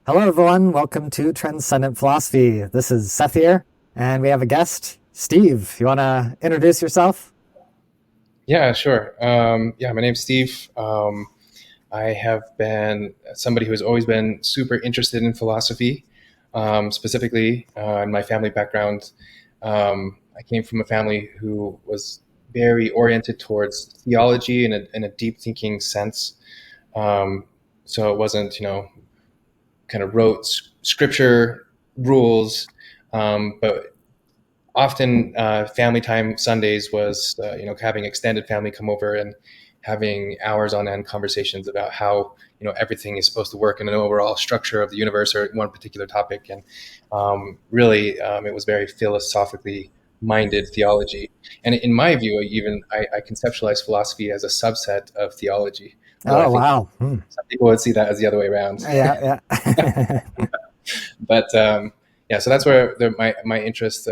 Hello, everyone. Welcome to Transcendent Philosophy. This is Seth here, and we have a guest, Steve. You want to introduce yourself? Yeah, sure. My name's Steve. I have been somebody who has always been super interested in philosophy, specifically in my family background. I came from a family who was very oriented towards theology in a deep thinking sense. So it wasn't, kind of rote scripture rules, but often family time Sundays was having extended family come over and having hours on end conversations about how everything is supposed to work in an overall structure of the universe or one particular topic. And really it was very philosophically minded theology. And in my view, even I conceptualize philosophy as a subset of theology, although I Oh, think wow. some people would see that as the other way around. Yeah, yeah. But yeah, so that's where my interest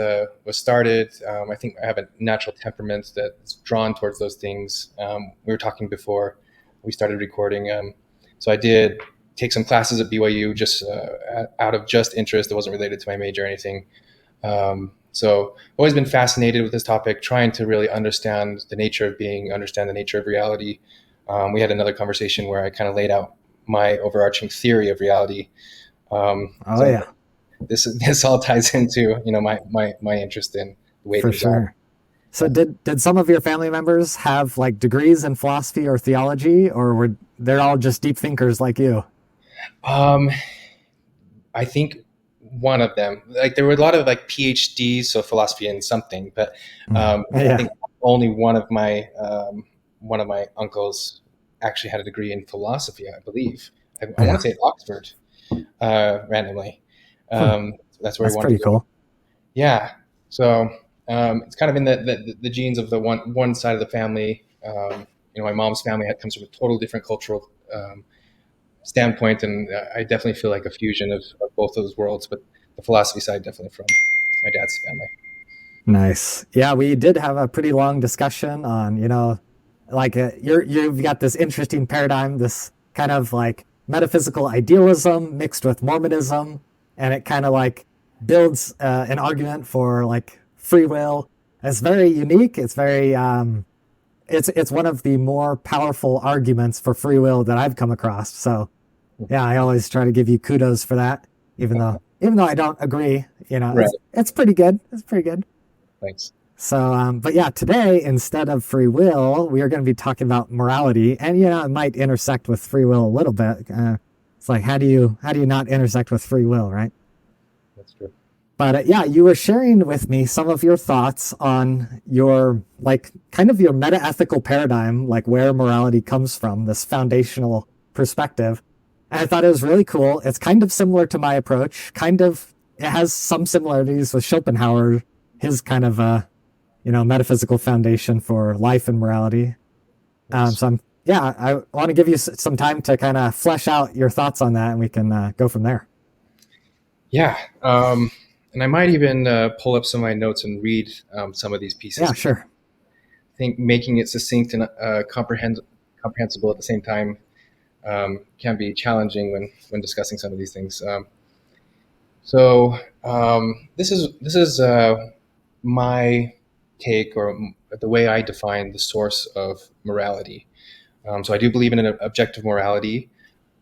was started. I think I have a natural temperament that's drawn towards those things. We were talking before we started recording. So I did take some classes at BYU just out of just interest. It wasn't related to my major or anything. So I've always been fascinated with this topic, trying to really understand the nature of being, understand the nature of reality. We had another conversation where I kind of laid out my overarching theory of reality. Oh, So yeah, this all ties into my interest in the way for things are. sure. So did some of your family members have like degrees in philosophy or theology, or were they're all just deep thinkers like you? Um, I think one of them, like there were a lot of like PhDs, so philosophy in something, but I Yeah. think only one of my uncles actually had a degree in philosophy, I believe. I want Yeah. to say at Oxford, randomly. Hmm. That's where he That's wanted pretty to go. cool. Yeah. So it's kind of in the genes of the one side of the family. My mom's family comes from a total different cultural standpoint, and I definitely feel like a fusion of both those worlds. But the philosophy side definitely from my dad's family. Nice. Yeah, we did have a pretty long discussion on, like you've got this interesting paradigm, this kind of like metaphysical idealism mixed with Mormonism, and it kind of like builds an argument for like free will. It's very unique. It's very it's one of the more powerful arguments for free will that I've come across. So yeah, I always try to give you kudos for that, even though I don't agree. Right. It's pretty good. It's pretty good. Thanks. So, but yeah, today instead of free will, we are going to be talking about morality, and it might intersect with free will a little bit. It's like how do you not intersect with free will, right? That's true. But yeah, you were sharing with me some of your thoughts on your like kind of your meta ethical paradigm, like where morality comes from, this foundational perspective. And I thought it was really cool. It's kind of similar to my approach. It has some similarities with Schopenhauer, his kind of metaphysical foundation for life and morality. Nice. I want to give you some time to kind of flesh out your thoughts on that, and we can go from there. Yeah. And I might even pull up some of my notes and read some of these pieces Yeah, because sure. I think making it succinct and comprehensible at the same time can be challenging when discussing some of these things. This is my take or the way I define the source of morality. So I do believe in an objective morality.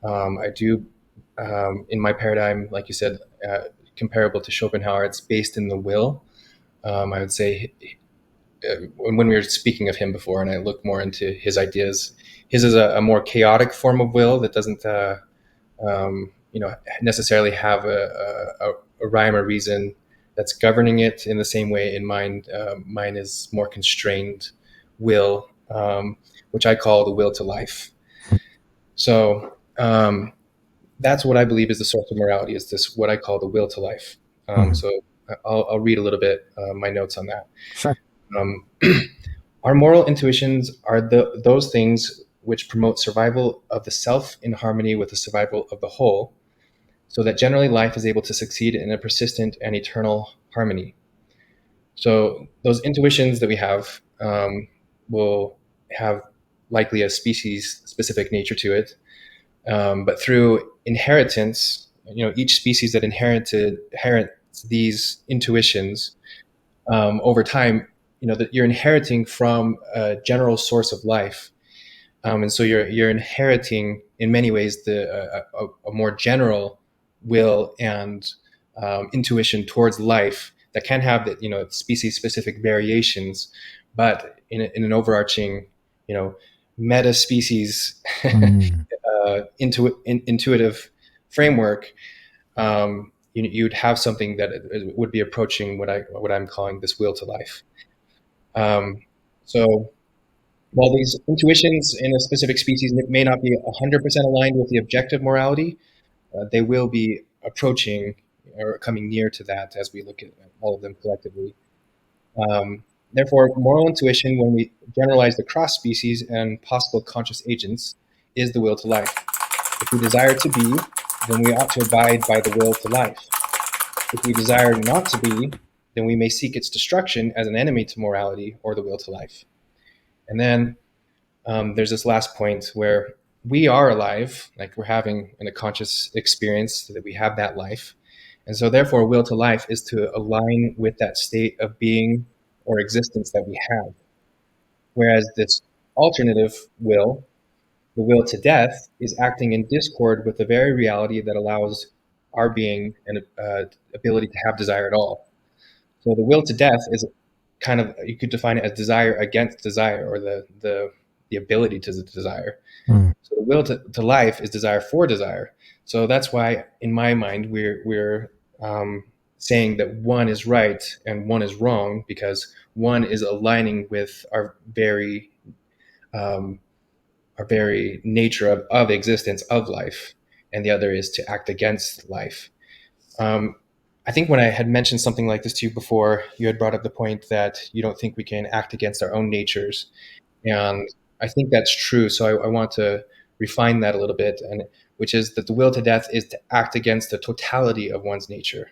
I do, in my paradigm, like you said, comparable to Schopenhauer, it's based in the will. I would say when we were speaking of him before, and I looked more into his ideas, his is a more chaotic form of will that doesn't, necessarily have a rhyme or reason that's governing it in the same way in mind. Mine is more constrained will, which I call the will to life. So that's what I believe is the source of morality, is this what I call the will to life. Mhm. So I'll read a little bit my notes on that. Sure. Um, our moral intuitions are those things which promote survival of the self in harmony with the survival of the whole. so that generally life is able to succeed in a persistent and eternal harmony. So those intuitions that we have will have likely a species-specific nature to it, but through inheritance, each species that inherits these intuitions over time, that you're inheriting from a general source of life, and so you're inheriting in many ways a more general will and intuition towards life that can have species specific variations, but in an overarching meta species intuitive framework, you'd have something that would be approaching what I'm calling this will to life. So while these intuitions in a specific species may not be 100% aligned with the objective morality, they will be approaching or coming near to that as we look at all of them collectively. Therefore, moral intuition, when we generalize the cross species and possible conscious agents, is the will to life. If we desire to be, then we ought to abide by the will to life. If we desire not to be, then we may seek its destruction as an enemy to morality or the will to life. And then there's this last point where we are alive, like we're having in a conscious experience that we have that life. And so therefore, will to life is to align with that state of being or existence that we have. Whereas this alternative will, the will to death, is acting in discord with the very reality that allows our being and ability to have desire at all. So the will to death is kind of, you could define it as desire against desire, or the ability to desire. So the will to life is desire for desire. So that's why, in my mind, we're saying that one is right and one is wrong, because one is aligning with our very nature of existence, of life, and the other is to act against life. I think when I had mentioned something like this to you before, you had brought up the point that you don't think we can act against our own natures. And I think that's true. So I want to refine that a little bit, and which is that the will to death is to act against the totality of one's nature.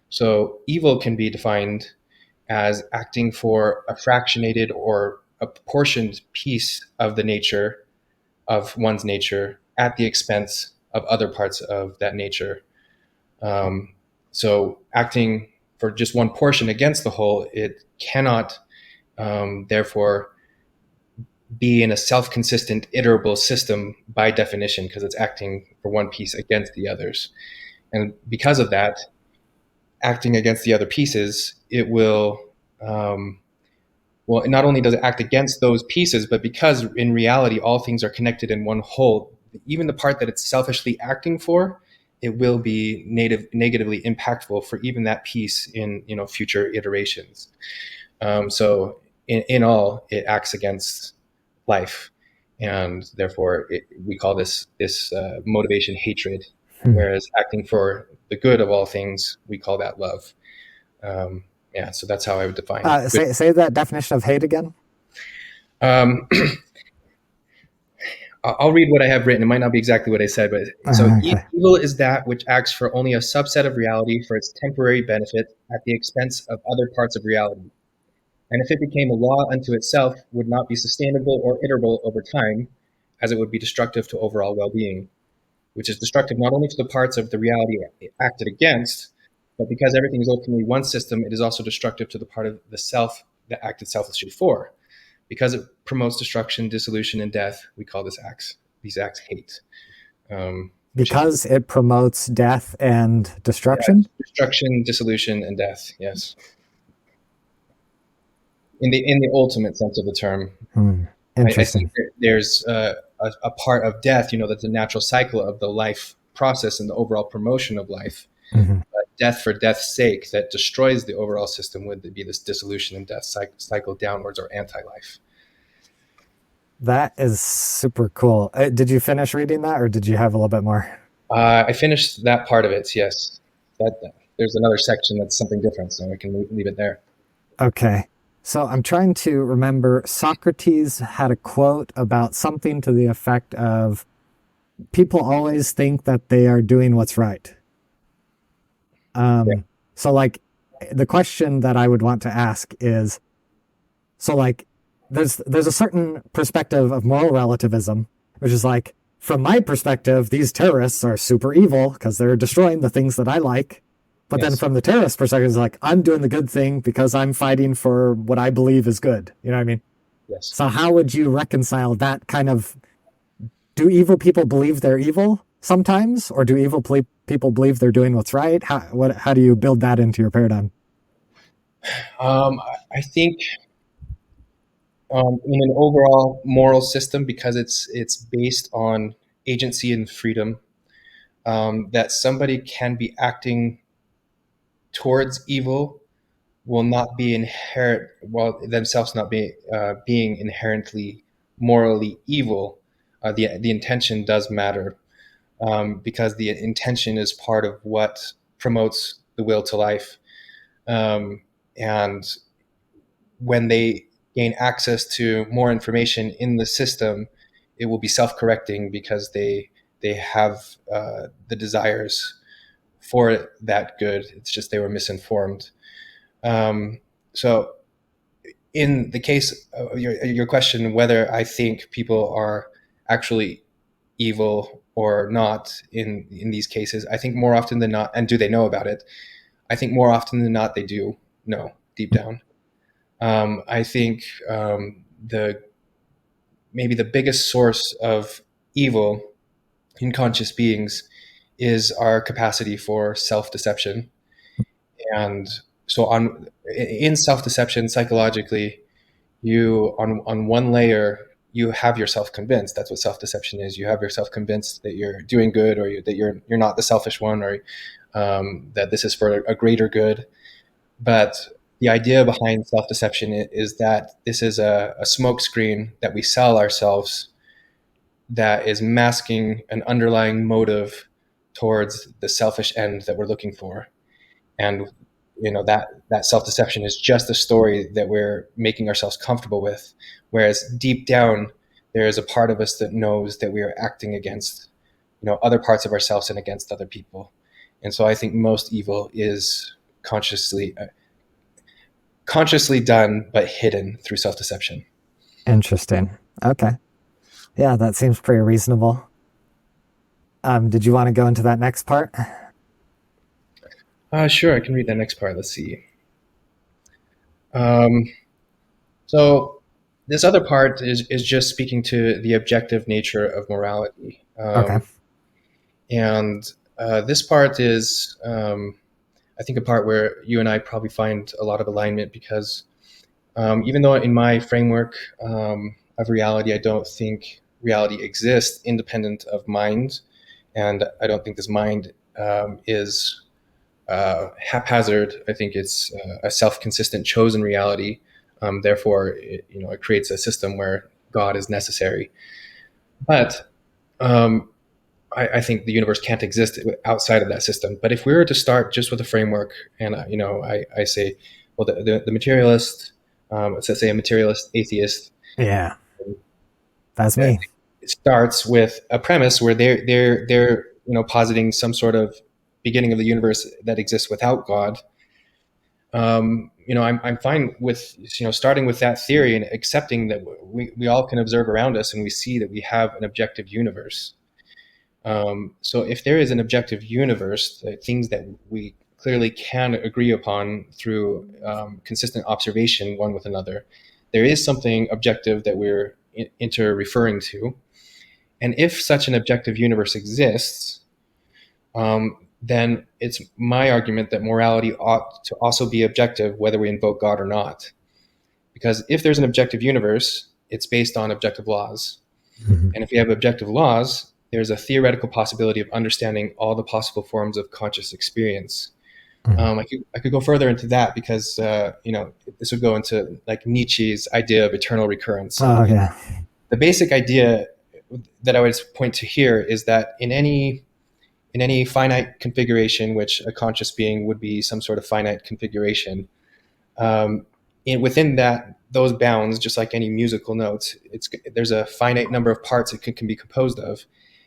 So evil can be defined as acting for a fractionated or a portioned piece of the nature of one's nature at the expense of other parts of that nature. So acting for just one portion against the whole, it cannot therefore be in a self-consistent, iterable system by definition, because it's acting for one piece against the others. And because of that, acting against the other pieces, it will, not only does it act against those pieces, but because in reality, all things are connected in one whole, even the part that it's selfishly acting for, it will be negatively impactful for even that piece in future iterations. So in all, it acts against life, and therefore we call this motivation hatred. Whereas acting for the good of all things, we call that love. So that's how I would define. Say that definition of hate again. I'll read what I have written. It might not be exactly what I said, but so evil is that which acts for only a subset of reality for its temporary benefit at the expense of other parts of reality. And if it became a law unto itself, would not be sustainable or iterable over time, as it would be destructive to overall well-being, which is destructive not only to the parts of the reality it acted against, but because everything is ultimately one system, it is also destructive to the part of the self that acted selfishly for. Because it promotes destruction, dissolution, and death, we call these acts hate. Because it promotes death and destruction? Yeah, destruction, dissolution, and death, yes. In the ultimate sense of the term. Interesting. I think there's a part of death, that's a natural cycle of the life process and the overall promotion of life. Death for death's sake that destroys the overall system would be this dissolution and death cycle downwards, or anti-life. That is super cool. Did you finish reading that, or did you have a little bit more? I finished that part of it, yes. There's another section that's something different, so I can leave it there. Okay. So I'm trying to remember, Socrates had a quote about something to the effect of, people always think that they are doing what's right. Yeah. So like the question that I would want to ask is, so like there's a certain perspective of moral relativism, which is like, from my perspective, these terrorists are super evil because they're destroying the things that I like. But then Yes. from the terrorist perspective, it's like, I'm doing the good thing because I'm fighting for what I believe is good. You know what I mean? Yes. So how would you reconcile that kind of, do evil people believe they're evil sometimes, or do people believe they're doing what's right? How do you build that into your paradigm? I think in an overall moral system, because it's based on agency and freedom, that somebody can be acting towards evil will not be inherent, well, themselves not being inherently morally evil. The intention does matter, because the intention is part of what promotes the will to life. And when they gain access to more information in the system, it will be self-correcting because they have the desires for that good. It's just they were misinformed. So, in the case of your question, whether I think people are actually evil or not in these cases, I think more often than not, and do they know about it? I think more often than not they do know deep down. I think the maybe the biggest source of evil in conscious beings is our capacity for self-deception. And so, on in self-deception, psychologically, you on one layer you have yourself convinced. That's what self-deception is. You have yourself convinced that you're doing good, or that you're not the selfish one, or that this is for a greater good. But the idea behind self-deception is that this is a smokescreen that we sell ourselves, that is masking an underlying motive towards the selfish end that we're looking for. And that self-deception is just a story that we're making ourselves comfortable with, whereas deep down there is a part of us that knows that we are acting against other parts of ourselves and against other people. And so I think most evil is consciously done but hidden through self-deception. Interesting. Okay. Yeah, that seems pretty reasonable. Did you want to go into that next part? Sure, I can read that next part. Let's see. um, so this other part is just speaking to the objective nature of morality. Okay. And this part is, I think, a part where you and I probably find a lot of alignment, because even though in my framework of reality, I don't think reality exists independent of mind, and I don't think this mind is haphazard. I think it's a self-consistent chosen reality. Therefore, it creates a system where God is necessary. But um, I think the universe can't exist outside of that system. But if we were to start just with a framework, and I say, well, the materialist, let's say a materialist atheist, Yeah, that's uh, me. it starts with a premise where they're positing some sort of beginning of the universe that exists without God. I'm fine with starting with that theory and accepting that we all can observe around us and we see that we have an objective universe. So if there is an objective universe, things that we clearly can agree upon through consistent observation one with another, there is something objective that we're referring to. And if such an objective universe exists, then it's my argument that morality ought to also be objective, whether we invoke God or not. Because if there's an objective universe, it's based on objective laws. Mhm. And if we have objective laws, there's a theoretical possibility of understanding all the possible forms of conscious experience. Mhm. I could go further into that, because this would go into like Nietzsche's idea of eternal recurrence. Oh yeah. The basic idea that I would point to here is that in any finite configuration, which a conscious being would be some sort of finite configuration, um, within those bounds, just like any musical note, there's a finite number of parts it can be composed of,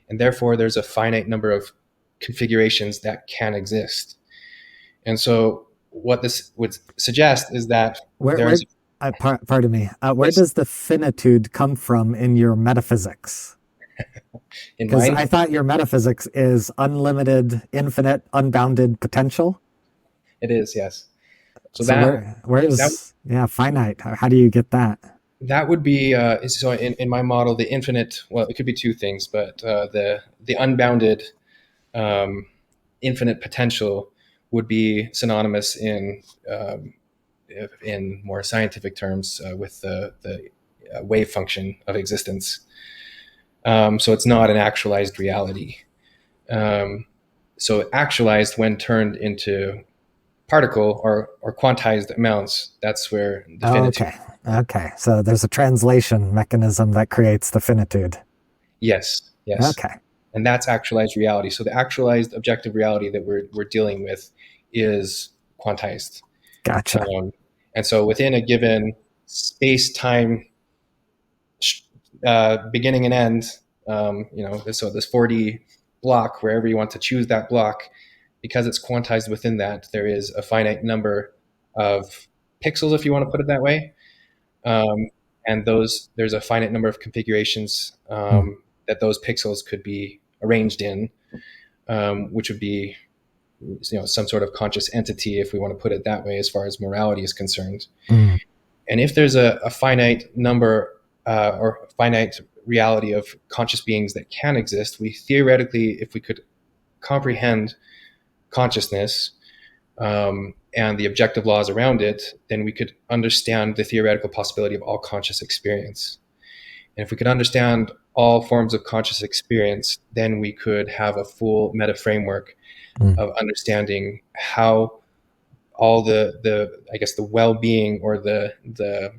and therefore there's a finite number of configurations that can exist. And so what this would suggest is that Where there's pardon me, where yes, does the finitude come from in your metaphysics? in Because mind, I thought your metaphysics is unlimited, infinite, unbounded potential. it is, yes. So So where that is, yeah, finite? How do you get that? that would be so in my model, the infinite. Well, it could be two things, but the unbounded infinite potential would be synonymous in more scientific terms with the wave function of existence. So it's not an actualized reality. Um, so actualized when turned into particle or quantized amounts, that's where the Oh, finitude. okay. Okay. So there's a translation mechanism that creates the finitude. Yes, yes. Okay. And that's actualized reality. So the actualized objective reality that we're dealing with is quantized. Gotcha. Um, and so within a given space time beginning and end, so this 4D block, wherever you want to choose that block, because it's quantized within that, there is a finite number of pixels, if you want to put it that way. Um, and there's a finite number of configurations Hmm. that those pixels could be arranged in, which would be some sort of conscious entity, if we want to put it that way, as far as morality is concerned. Hmm. And if there's a finite number or finite reality of conscious beings that can exist, we theoretically, if we could comprehend consciousness and the objective laws around it, then we could understand the theoretical possibility of all conscious experience. And if we could understand all forms of conscious experience, then we could have a full meta framework Hmm. of understanding how all the I guess the well-being or the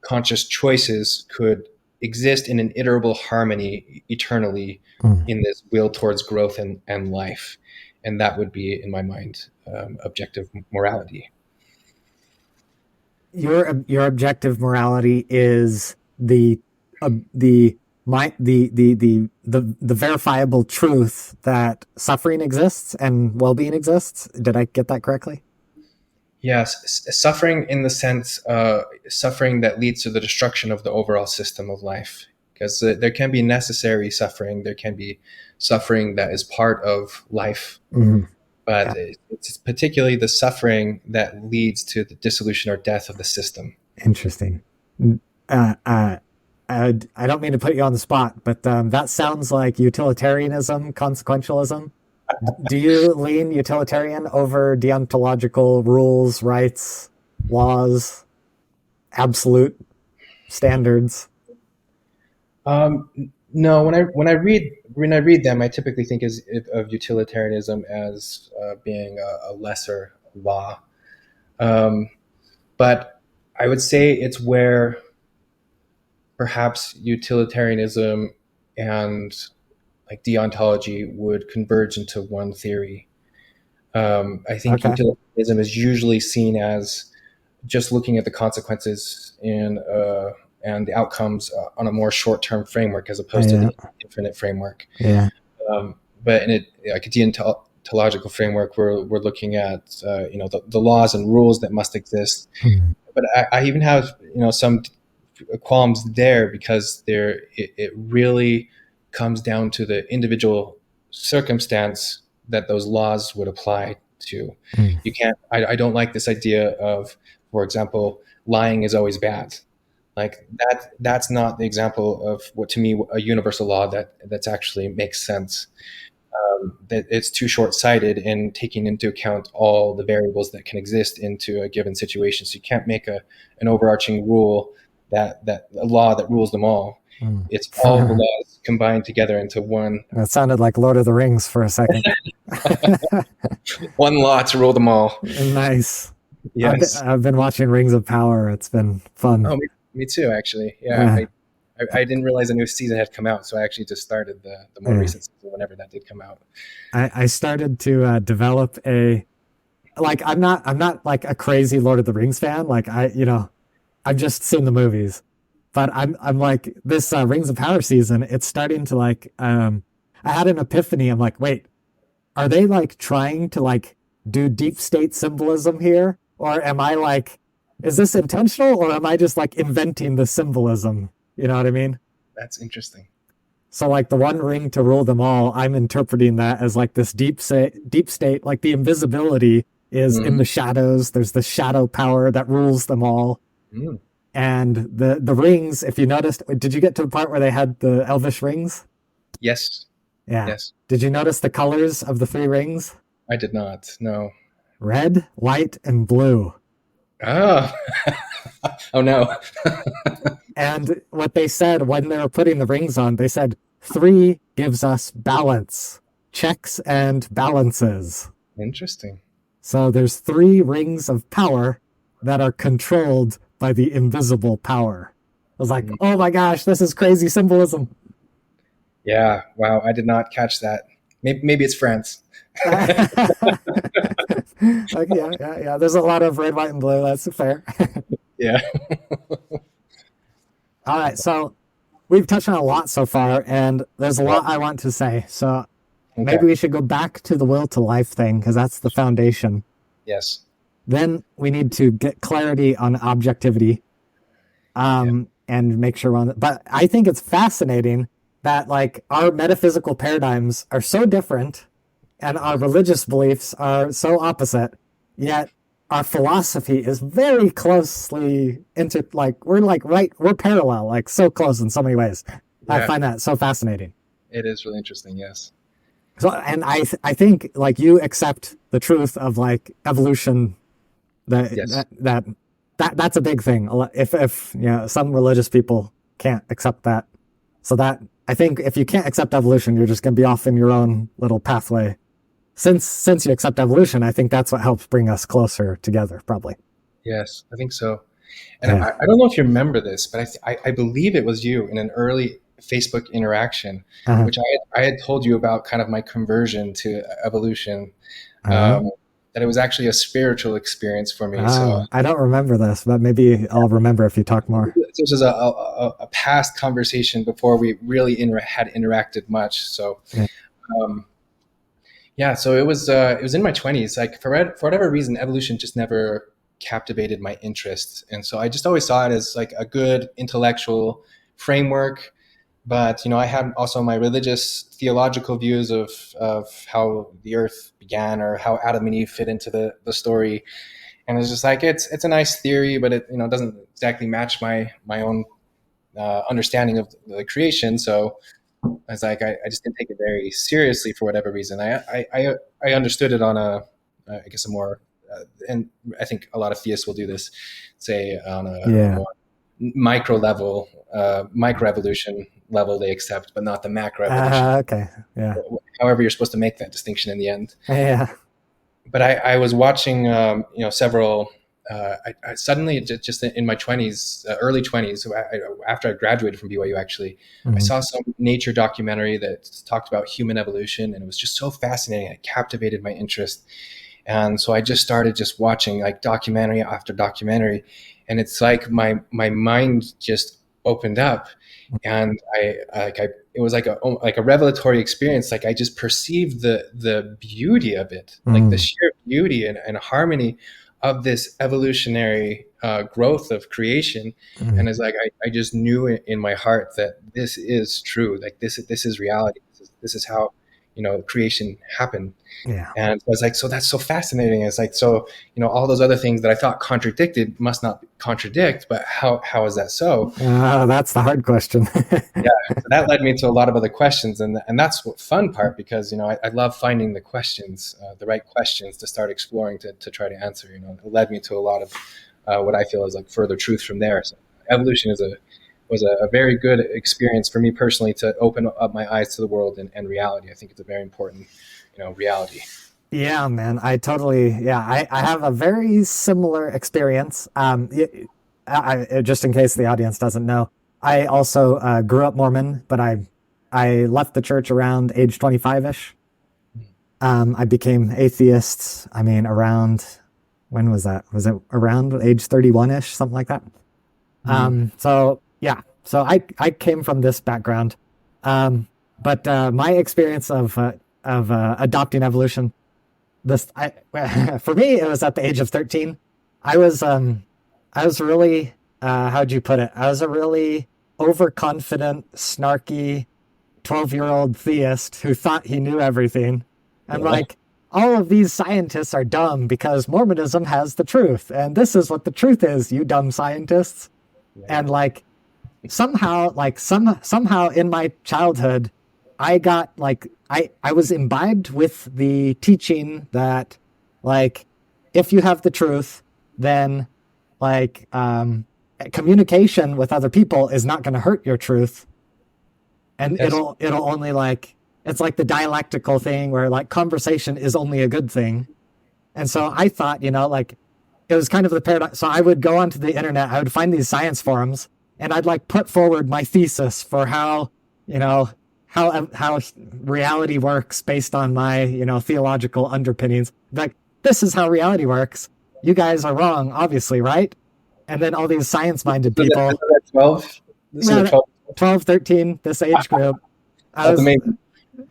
conscious choices could exist in an iterable harmony eternally Hmm. in this will towards growth and life. And that would be, in my mind, objective morality. Your objective morality is the the verifiable truth that suffering exists and well-being exists. Did I get that correctly? Yes, suffering in the sense, suffering that leads to the destruction of the overall system of life. Because there can be necessary suffering, there can be suffering that is part of life, Hmm. but Yeah. it's particularly the suffering that leads to the dissolution or death of the system. Interesting. Uh, uh, I don't mean to put you on the spot, but that sounds like utilitarianism, consequentialism. Do you lean utilitarian over deontological rules, rights, laws, absolute standards? Um, no, when I read them, I typically think of utilitarianism as being a lesser law. Um, but I would say it's where perhaps utilitarianism and like deontology would converge into one theory. I think Okay. utilitarianism is usually seen as just looking at the consequences and the outcomes on a more short-term framework as opposed to Yeah. the infinite framework. Yeah. But in it, like a deontological framework, we're looking at the laws and rules that must exist. Hmm. But I even have some qualms there because it really comes down to the individual circumstance that those laws would apply to. Hmm. You can't. I don't like this idea of, for example, lying is always bad. Like that. That's not the example of what to me a universal law that's actually makes sense. That it's too short-sighted in taking into account all the variables that can exist into a given situation. So you can't make an overarching rule that a law that rules them all. Hmm. It's all the laws combined together into one That sounded like Lord of the Rings for a second. one law to rule them all. Nice. Yes. I've been watching Rings of Power. It's been fun. Oh, me too. Actually, yeah. Uh, I didn't realize a new season had come out, so I actually just started the more yeah. recent season whenever that did come out. I started to develop a like I'm not like a crazy Lord of the Rings fan. Like I've just seen the movies, but I'm like this Rings of Power season. It's starting to like I had an epiphany. I'm like, wait, are they like trying to like do deep state symbolism here, or am I like, is this intentional, or am I just like inventing the symbolism? You know what I mean? That's interesting. So like the one ring to rule them all, I'm interpreting that as like this deep state, like the invisibility is in the shadows. There's the shadow power that rules them all. Mm. And the rings, if you noticed, did you get to the part where they had the elvish rings? Yes. Yeah. Yes. Did you notice the colors of the three rings? I did not. No. Red, white, and blue. Oh. Oh no. And what they said when they were putting the rings on, they said 3 gives us balance, checks and balances. Interesting. So there's 3 rings of power that are controlled by the invisible power. I was like, oh my gosh, this is crazy symbolism. Yeah. Wow. I did not catch that. Maybe it's France. Like, yeah. There's a lot of red, white, and blue. That's fair. Yeah. All right. So we've touched on a lot so far, and there's a lot I want to say. So maybe we should go back to the will to life thing, because that's the foundation. Yes. Then we need to get clarity on objectivity, and make sure we're on it. But I think it's fascinating that like our metaphysical paradigms are so different and our religious beliefs are so opposite, yet our philosophy is very closely we're parallel, like so close in so many ways. Yeah. I find that so fascinating. It is really interesting. Yes. So, and I think like you accept the truth of like evolution, that's a big thing. If you know, some religious people can't accept that. So that, I think if you can't accept evolution, you're just going to be off in your own little pathway. Since you accept evolution, I think that's what helps bring us closer together, probably. Yes, I think so. And I don't know if you remember this, but I believe it was you in an early Facebook interaction, which I had told you about kind of my conversion to evolution, that it was actually a spiritual experience for me. So I don't remember this, but maybe I'll remember if you talk more. This was a past conversation before we really had interacted much. So, so it was in my 20s. Like for whatever reason, evolution just never captivated my interest, and so I just always saw it as like a good intellectual framework. But I had also my religious theological views of how the earth began or how Adam and Eve fit into the story. And it's just like, it's a nice theory, but it doesn't exactly match my own understanding of the creation. So I was like, I just didn't take it very seriously for whatever reason. I understood it on a more, and I think a lot of theists will do this, say on a more micro level, microevolution level they accept, but not the macroevolution. Okay, yeah. However, you're supposed to make that distinction in the end. Yeah. But I was watching, several. I suddenly just in my 20s, early 20s, after I graduated from BYU, actually, I saw some nature documentary that talked about human evolution, and it was just so fascinating. It captivated my interest, and so I just started just watching like documentary after documentary, and it's like my mind just opened up, and it was like a revelatory experience. Like I just perceived the beauty of it, like the sheer beauty and harmony of this evolutionary growth of creation. And it's like I just knew in my heart that this is true. Like this is reality. This is how creation happened. Yeah. And I was like, so that's so fascinating. It's like, so all those other things that I thought contradicted must not contradict, but how is that so? That's the hard question. Yeah, so that led me to a lot of other questions, and that's the fun part, because I love finding the questions, the right questions to start exploring to try to answer. It led me to a lot of what I feel is like further truth from there. So evolution was a very good experience for me personally to open up my eyes to the world and reality. I think it's a very important reality. Yeah, man, I totally, I have a very similar experience. Just in case the audience doesn't know, I also grew up Mormon, but I left the church around age 25-ish. I became atheist, around, when was that? Was it around age 31-ish, something like that? So I came from this background. But my experience of adopting evolution, this I for me it was at the age of 13. I was I was really how'd you put it? I was a really overconfident, snarky 12-year-old theist who thought he knew everything. And Yeah. like all of these scientists are dumb because Mormonism has the truth and this is what the truth is, you dumb scientists. Yeah. And like somehow somehow in my childhood I got like I was imbibed with the teaching that like if you have the truth then like communication with other people is not going to hurt your truth, and Yes. it'll only like it's like the dialectical thing where like conversation is only a good thing. And so I thought, like it was kind of the paradox. So I would go onto the internet, I would find these science forums, and I'd like put forward my thesis for how, how reality works based on my, theological underpinnings. Like, this is how reality works. You guys are wrong, obviously, right? And then all these science minded This people, is at 12. This is at yeah, 12. 12, 13, this age group, I That's was, amazing.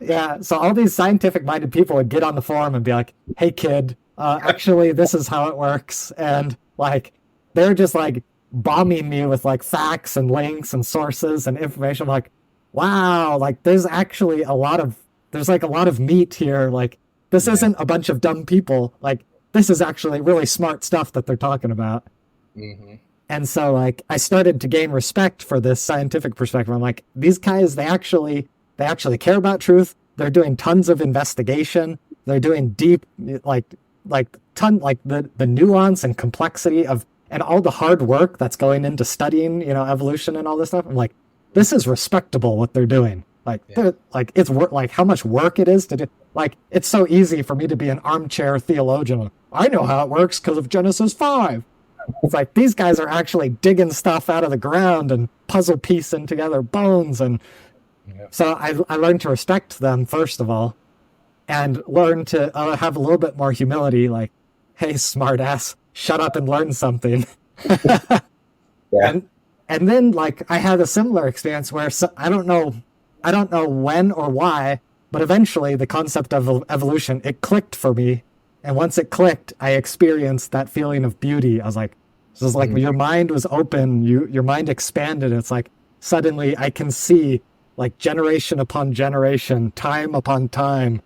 yeah. So all these scientific minded people would get on the forum and be like, hey, kid, actually, this is how it works. And like, they're just like bombing me with like facts and links and sources and information. I'm like, wow, like there's like a lot of meat here. Like, this Yeah. isn't a bunch of dumb people. Like, this is actually really smart stuff that they're talking about. Hmm. And so like I started to gain respect for this scientific perspective. I'm like, these guys, they actually care about truth. They're doing tons of investigation. They're doing deep like the nuance and complexity of and all the hard work that's going into studying, evolution and all this stuff. I'm like, this is respectable what they're doing. Like Yeah. they're like it's work like how much work it is to do. Like it's so easy for me to be an armchair theologian. I know how it works because of Genesis 5. It's like these guys are actually digging stuff out of the ground and puzzle piecing together bones. And Yeah. so I learned to respect them, first of all, and learn to have a little bit more humility. Like, hey, smartass, shut up and learn something. Yeah. and and then like I had a similar experience where I don't know when or why, but eventually the concept of evolution it clicked for me, and once it clicked, I experienced that feeling of beauty. I was like, this is like Mhm. your mind was open, your mind expanded. It's like suddenly I can see like generation upon generation, time upon time,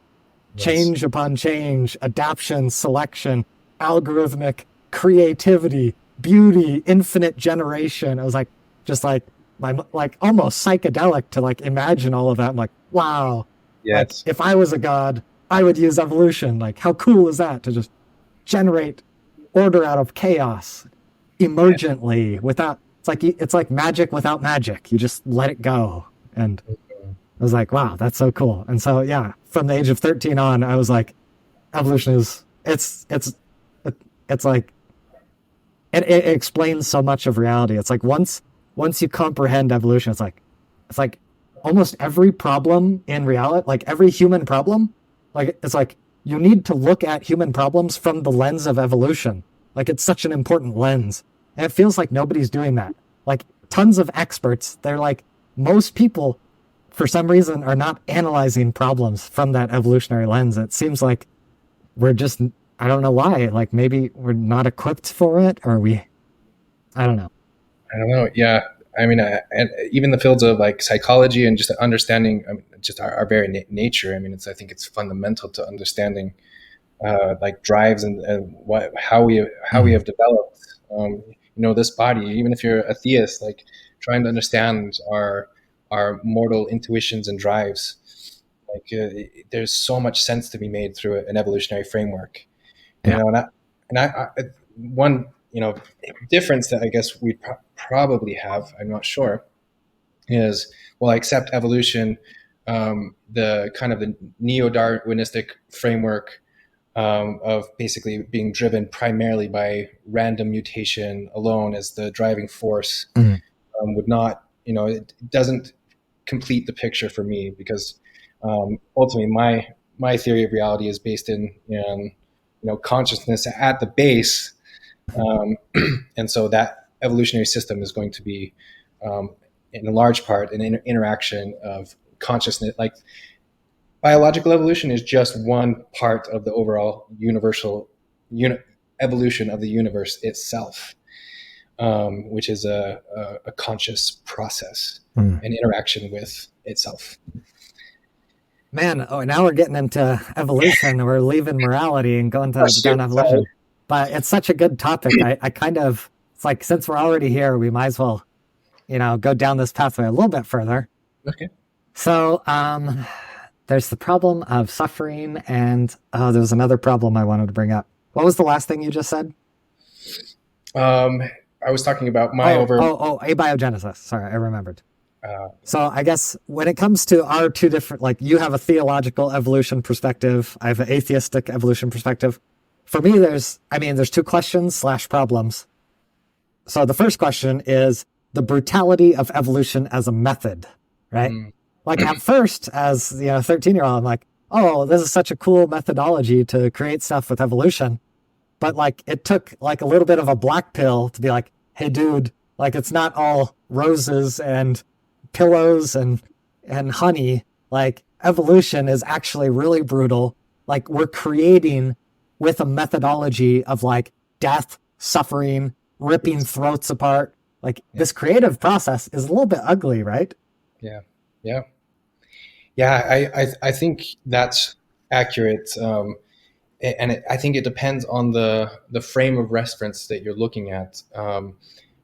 Yes. change upon change, adaption, selection, algorithmic creativity, beauty, infinite generation. I was like, just like my like almost psychedelic to like imagine all of that. I'm like, wow, like Yes. if I was a god, I would use evolution. Like, how cool is that to just generate order out of chaos emergently without it's like magic without magic. You just let it go. And I was like, wow, that's so cool. And so yeah, from the age of 13 on, I was like, evolution is it's like it explains so much of reality. It's like once you comprehend evolution, it's like almost every problem in reality, like every human problem, like it's like you need to look at human problems from the lens of evolution. Like it's such an important lens. And it feels like nobody's doing that. Like tons of experts, they're like most people for some reason are not analyzing problems from that evolutionary lens. It seems like we're just I don't know why. Like maybe we're not equipped for it or I don't know. I don't know. Yeah. I mean, and even the fields of like psychology and just understanding just our very nature. I mean, I think it's fundamental to understanding like drives and what how we Mm. have developed. This body. Even if you're a theist, like trying to understand our mortal intuitions and drives. Like there's so much sense to be made through an evolutionary framework. Yeah. And one difference that I guess we probably have, I'm not sure, is, well, I accept evolution, the kind of the neo-Darwinistic framework, of basically being driven primarily by random mutation alone as the driving force, Mm. would not, it doesn't complete the picture for me, because ultimately my theory of reality is based in consciousness at the base, um, and so that evolutionary system is going to be, in a large part, an interaction of consciousness, like biological evolution is just one part of the overall universal evolution of the universe itself, which is a conscious process, an interaction with itself. Man, now we're getting into evolution. We're leaving morality and going down evolution. Sorry. But it's such a good topic. I kind of, it's like, since we're already here, we might as well, go down this pathway a little bit further. Okay. So, there's the problem of suffering, and there was another problem I wanted to bring up. What was the last thing you just said? I was talking about abiogenesis. Sorry, I remembered. So I guess when it comes to our two different, like, you have a theological evolution perspective, I have an atheistic evolution perspective. For me, there's two questions / problems. So the first question is the brutality of evolution as a method, right? Like, at first, as 13-year-old, I'm like, oh, this is such a cool methodology to create stuff with evolution. But like, it took like a little bit of a black pill to be like, hey, dude, like, it's not all roses and pillows and honey. Like, evolution is actually really brutal. Like, we're creating with a methodology of like death, suffering, ripping throats apart. Like, this creative process is a little bit ugly, right? Yeah. I think that's accurate. I think it depends on the frame of reference that you're looking at.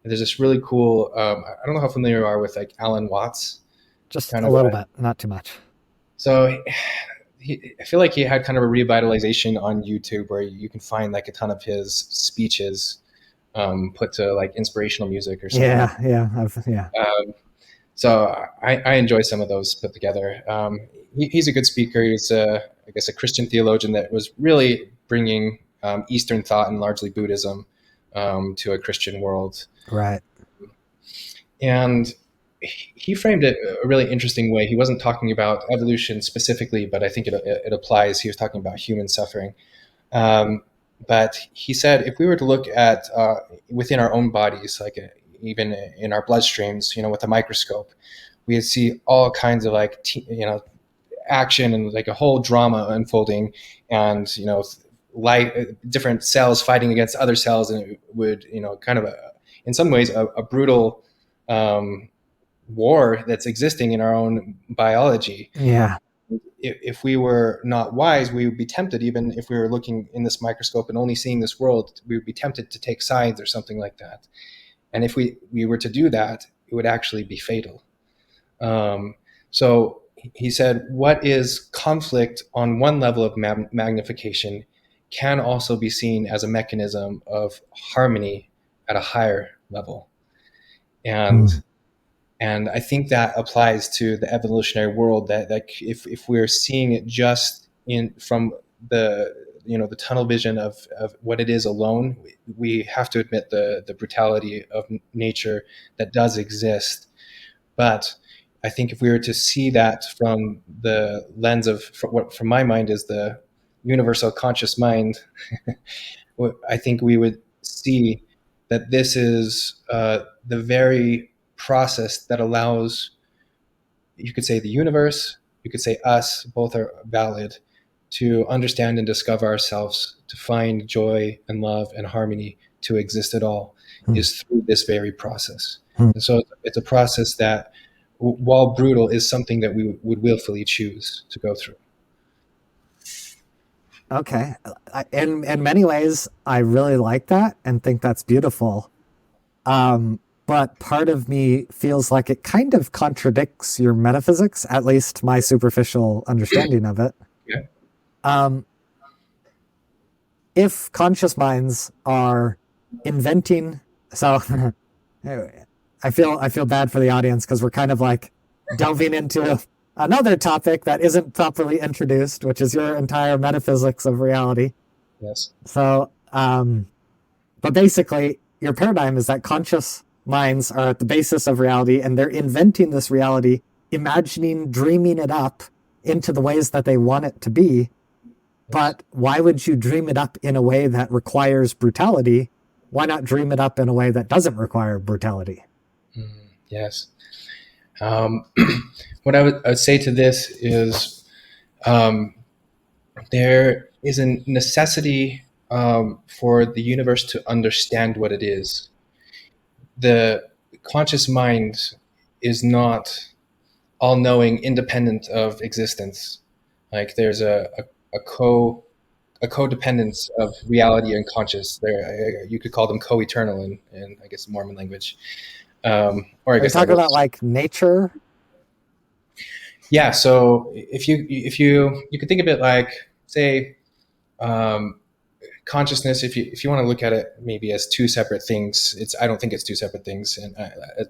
There's this really cool, I don't know how familiar you are with like Alan Watts. Just a little bit, not too much. So I feel like he had kind of a revitalization on YouTube where you can find like a ton of his speeches put to like inspirational music or something. So I enjoy some of those put together. He's a good speaker. He's I guess a Christian theologian that was really bringing Eastern thought and largely Buddhism to a Christian world. Right. And he framed it a really interesting way. He wasn't talking about evolution specifically, but I think it applies. He was talking about human suffering. But he said, if we were to look at within our own bodies, like even in our bloodstreams, with a microscope, we see all kinds of like, action and like a whole drama unfolding, and different cells fighting against other cells, and it would kind of in some ways a brutal war that's existing in our own biology. Yeah. If we were not wise, we would be tempted, even if we were looking in this microscope and only seeing this world, we would be tempted to take sides or something like that. And if we were to do that, it would actually be fatal. So he said, what is conflict on one level of magnification can also be seen as a mechanism of harmony at a higher level. And I think that applies to the evolutionary world, that if we're seeing it just from the tunnel vision of what it is alone, we have to admit the brutality of nature that does exist. But I think if we were to see that from the lens of what from my mind is the universal conscious mind, I think we would see that this is the very process that allows, you could say the universe, you could say us, both are valid, to understand and discover ourselves, to find joy and love and harmony, to exist at all, is through this very process. And so it's a process that, while brutal, is something that we would willfully choose to go through. Okay. In many ways, I really like that and think that's beautiful. But part of me feels like it kind of contradicts your metaphysics, at least my superficial understanding of it. Yeah. If conscious minds are inventing, so I feel bad for the audience because we're kind of like delving into another topic that isn't properly introduced, which is your entire metaphysics of reality. Yes. So, but basically, your paradigm is that conscious minds are at the basis of reality, and they're inventing this reality, imagining, dreaming it up into the ways that they want it to be. But why would you dream it up in a way that requires brutality? Why not dream it up in a way that doesn't require brutality? Yes. What I would say to this is, Um, there is a necessity for the universe to understand what it is. The conscious mind is not all-knowing, independent of existence. Like there's a co a codependence of reality and conscious. There, you could call them co-eternal in I guess Mormon language, or I Are you guess that talking about works. like nature? Yeah. So if you could think of it like, say, um, consciousness. If you want to look at it maybe as two separate things, I don't think it's two separate things, and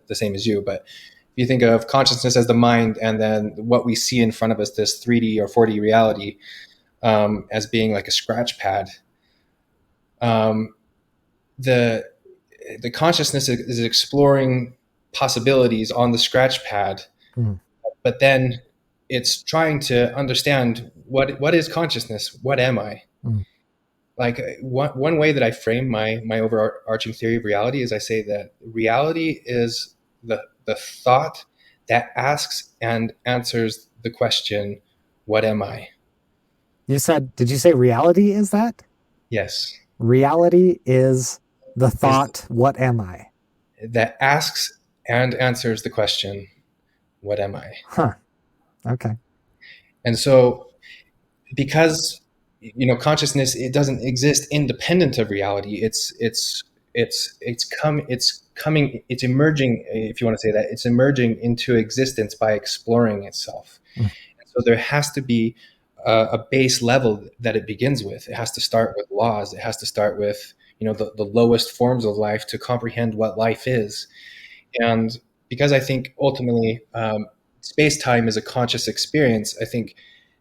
the same as you. But if you think of consciousness as the mind, and then what we see in front of us, this 3D or 4D reality, as being like a scratch pad. Um, the the consciousness is exploring possibilities on the scratch pad, Mm, but then it's trying to understand what is consciousness. What am I? mm. Like one way that I frame my overarching theory of reality is I say that reality is the thought that asks and answers the question, "What am I?" You said, did you say reality is that? Yes, Reality is the is thought, what am I? that asks and answers the question, "What am I?" Huh. Okay. And so because consciousness, it doesn't exist independent of reality. It's emerging, if you want to say that, it's emerging into existence by exploring itself. Mm, So there has to be a base level that it begins with. It has to start with laws. It has to start with the lowest forms of life to comprehend what life is. And because I think ultimately, space time is a conscious experience, I think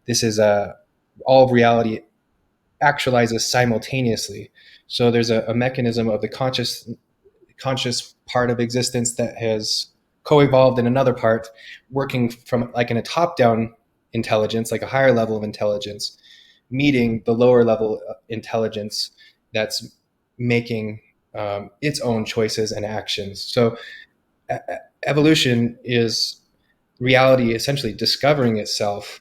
this is all of reality actualizes simultaneously. So there's a mechanism of the conscious part of existence that has co-evolved in another part, working from like in a top-down intelligence, like a higher level of intelligence, meeting the lower level intelligence that's making its own choices and actions. So evolution is reality essentially discovering itself,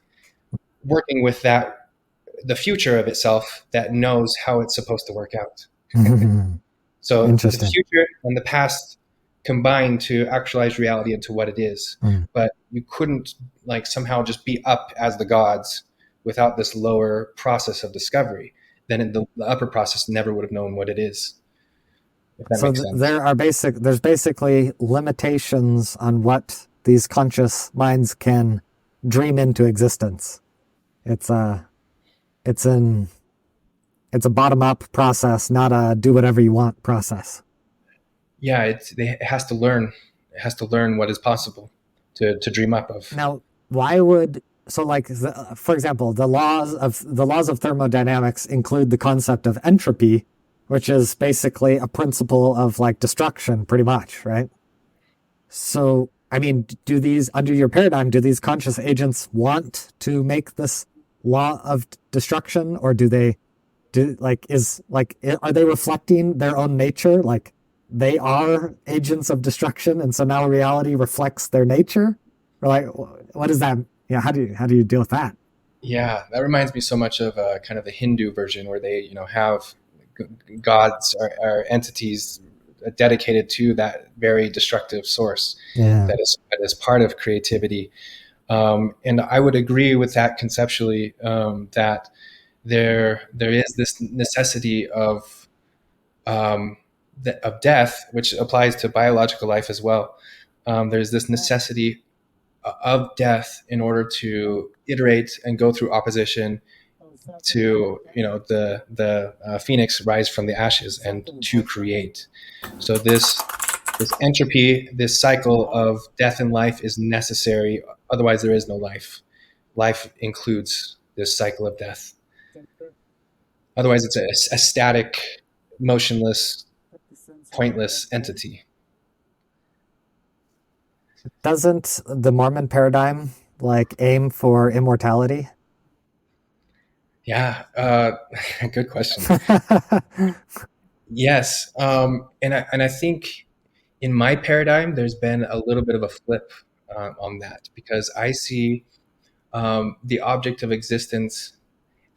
working with the future of itself that knows how it's supposed to work out. mm. So the Interesting. future and the past combine to actualize reality into what it is. Mm. But you couldn't like somehow just be up as the gods without this lower process of discovery. Then the upper process never would have known what it is, if that So makes sense. there's basically limitations on what these conscious minds can dream into existence. It's a it's an it's a bottom up process, not a do whatever you want process. Yeah, it has to learn. It has to learn what is possible to dream up of. Now, why would so like for example, the laws of thermodynamics include the concept of entropy, which is basically a principle of like destruction, pretty much, right? So, I mean, do these under your paradigm, do these conscious agents want to make this law of destruction, or do they do like is like are they reflecting their own nature? Like they are agents of destruction, and so now reality reflects their nature? Or like, what is that? Yeah, how do you deal with that? Yeah, that reminds me so much of kind of the Hindu version where they, have gods or entities dedicated to that very destructive source Yeah. that is part of creativity. And I would agree with that conceptually, that there is this necessity um, of death, which applies to biological life as well. There's this necessity of death in order to iterate and go through opposition to the phoenix rise from the ashes and to create. So this entropy, this cycle of death and life is necessary. Otherwise, there is no life. Life includes this cycle of death. Otherwise, it's a static, motionless, pointless entity. Doesn't the Mormon paradigm like aim for immortality? Yeah, good question. Yes, and I think in my paradigm, there's been a little bit of a flip on that because I see the object of existence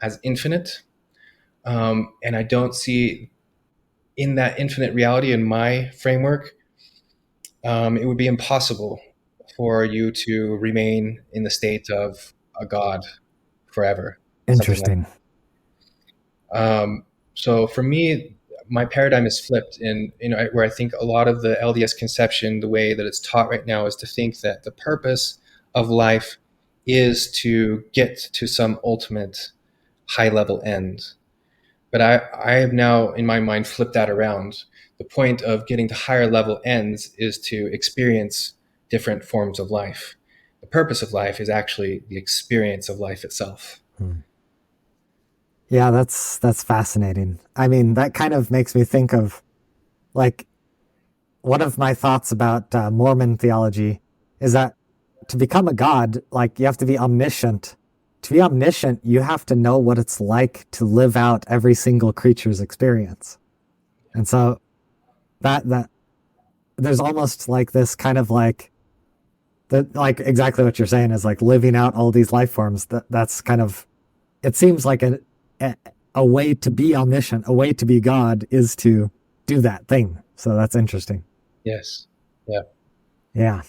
as infinite. And I don't see in that infinite reality, in my framework, it would be impossible for you to remain in the state of a god forever, something like Interesting. that. So for me, my paradigm is flipped in, where I think a lot of the LDS conception, the way that it's taught right now, is to think that the purpose of life is to get to some ultimate high level end. But I have now, in my mind, flipped that around. The point of getting to higher level ends is to experience different forms of life. The purpose of life is actually the experience of life itself. Yeah, that's fascinating. I mean, that kind of makes me think of like one of my thoughts about Mormon theology is that to become a god, like you have to be omniscient. To be omniscient, you have to know what it's like to live out every single creature's experience. And so that there's almost like this kind of like that, like exactly what you're saying is like living out all these life forms. That's kind of, it seems like a way to be omniscient, a way to be God is to do that thing. So that's interesting. Yes. Yeah. Yeah.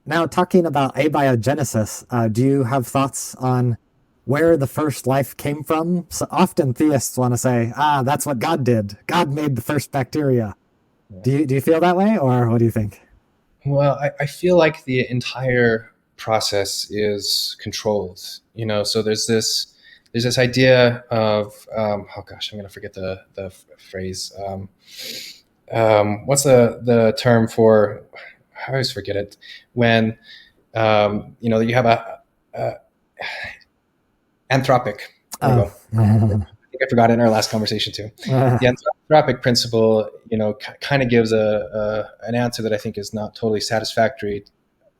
Now talking about abiogenesis, do you have thoughts on where the first life came from? So often theists want to say, that's what God did. God made the first bacteria. Do you feel that way, or what do you think? Well, I feel like the entire process is controlled. So there's this idea of oh gosh, I'm going to forget the phrase. What's the term for? I always forget it when you have a anthropic. There we go. I think I forgot it in our last conversation too. The anthropic principle, kind of gives an answer that I think is not totally satisfactory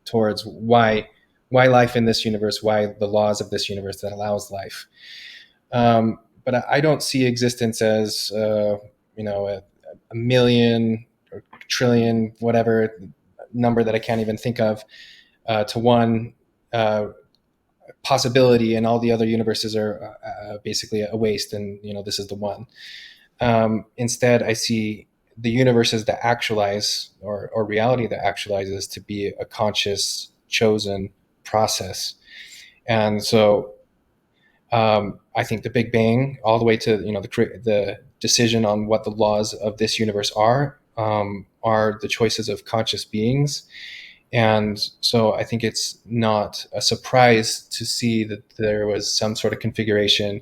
towards why life in this universe, why the laws of this universe that allows life. But I don't see existence as a million or trillion, whatever number that I can't even think of, to one possibility, and all the other universes are basically a waste, and this is the one. Instead, I see the universes that actualize, or reality that actualizes, to be a conscious, chosen process. And so I think the Big Bang, all the way to the decision on what the laws of this universe are the choices of conscious beings. And so I think it's not a surprise to see that there was some sort of configuration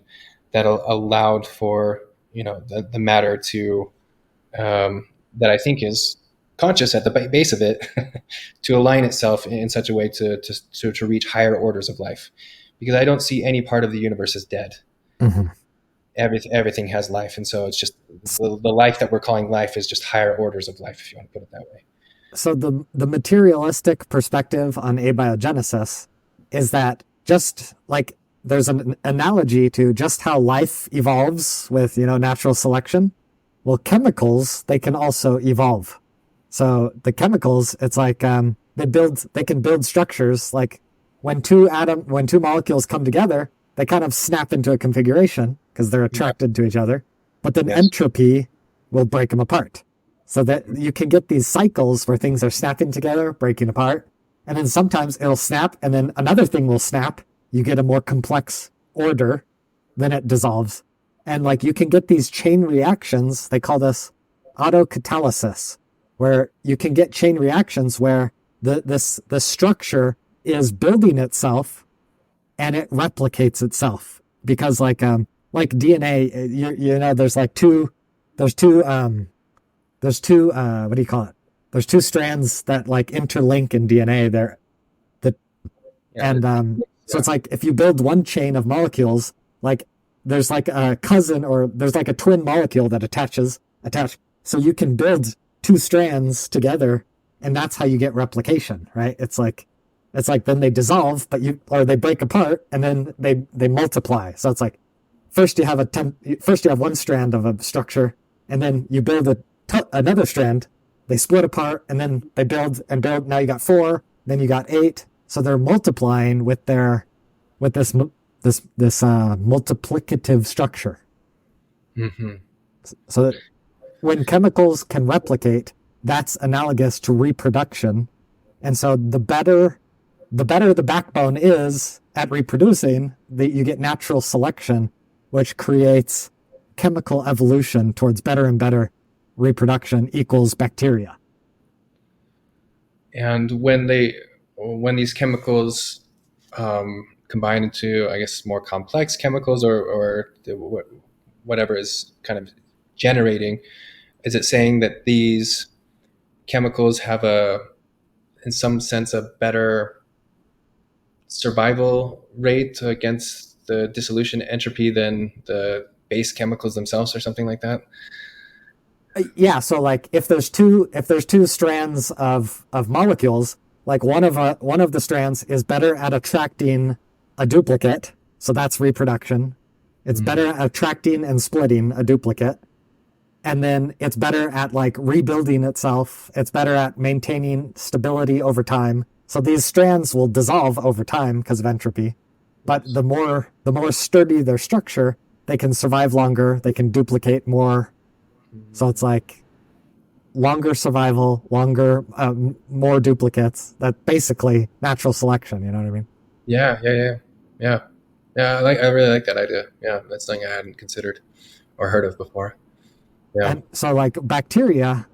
that allowed for the matter to that I think is conscious at the base of it to align itself in such a way to reach higher orders of life. Because I don't see any part of the universe as dead. Mm-hmm. Everything has life, and so it's just the life that we're calling life is just higher orders of life, if you want to put it that way. So the materialistic perspective on abiogenesis is that just like there's an analogy to just how life evolves with natural selection. Well, chemicals, they can also evolve. So the chemicals, it's like they can build structures. Like when two molecules come together, they kind of snap into a configuration because they're attracted to each other. But then entropy will break them apart. So that you can get these cycles where things are snapping together, breaking apart, and then sometimes it'll snap, and then another thing will snap. You get a more complex order, then it dissolves. And like you can get these chain reactions, they call this autocatalysis, where you can get chain reactions where the structure is building itself and it replicates itself. Because like DNA, there's two what do you call it? There's two strands that like interlink in DNA. So it's like if you build one chain of molecules, like there's like a cousin or there's like a twin molecule that attach. So you can build two strands together, and that's how you get replication, right? It's like then they dissolve, or they break apart, and then they multiply. So it's like first you have one strand of a structure, and then you build another strand. They split apart, and then they build and build. Now you got 4, then you got 8. So they're multiplying with this multiplicative structure. Mm-hmm. So that when chemicals can replicate, that's analogous to reproduction. And so the better the backbone is at reproducing, you get natural selection, which creates chemical evolution towards better and better reproduction equals bacteria. And when these chemicals combine into, I guess, more complex chemicals, or whatever is kind of generating, is it saying that these chemicals have in some sense, a better survival rate against the dissolution entropy than the base chemicals themselves, or something like that? Yeah, so like if there's two strands of molecules, like one of the strands is better at attracting a duplicate, so that's reproduction. It's better at attracting and splitting a duplicate. And then it's better at like rebuilding itself. It's better at maintaining stability over time. So these strands will dissolve over time because of entropy. But the more sturdy their structure, they can survive longer, they can duplicate more. So it's like longer survival, more duplicates. That basically natural selection. You know what I mean? Yeah. I really like that idea. Yeah, that's something I hadn't considered or heard of before. Yeah. And so like bacteria,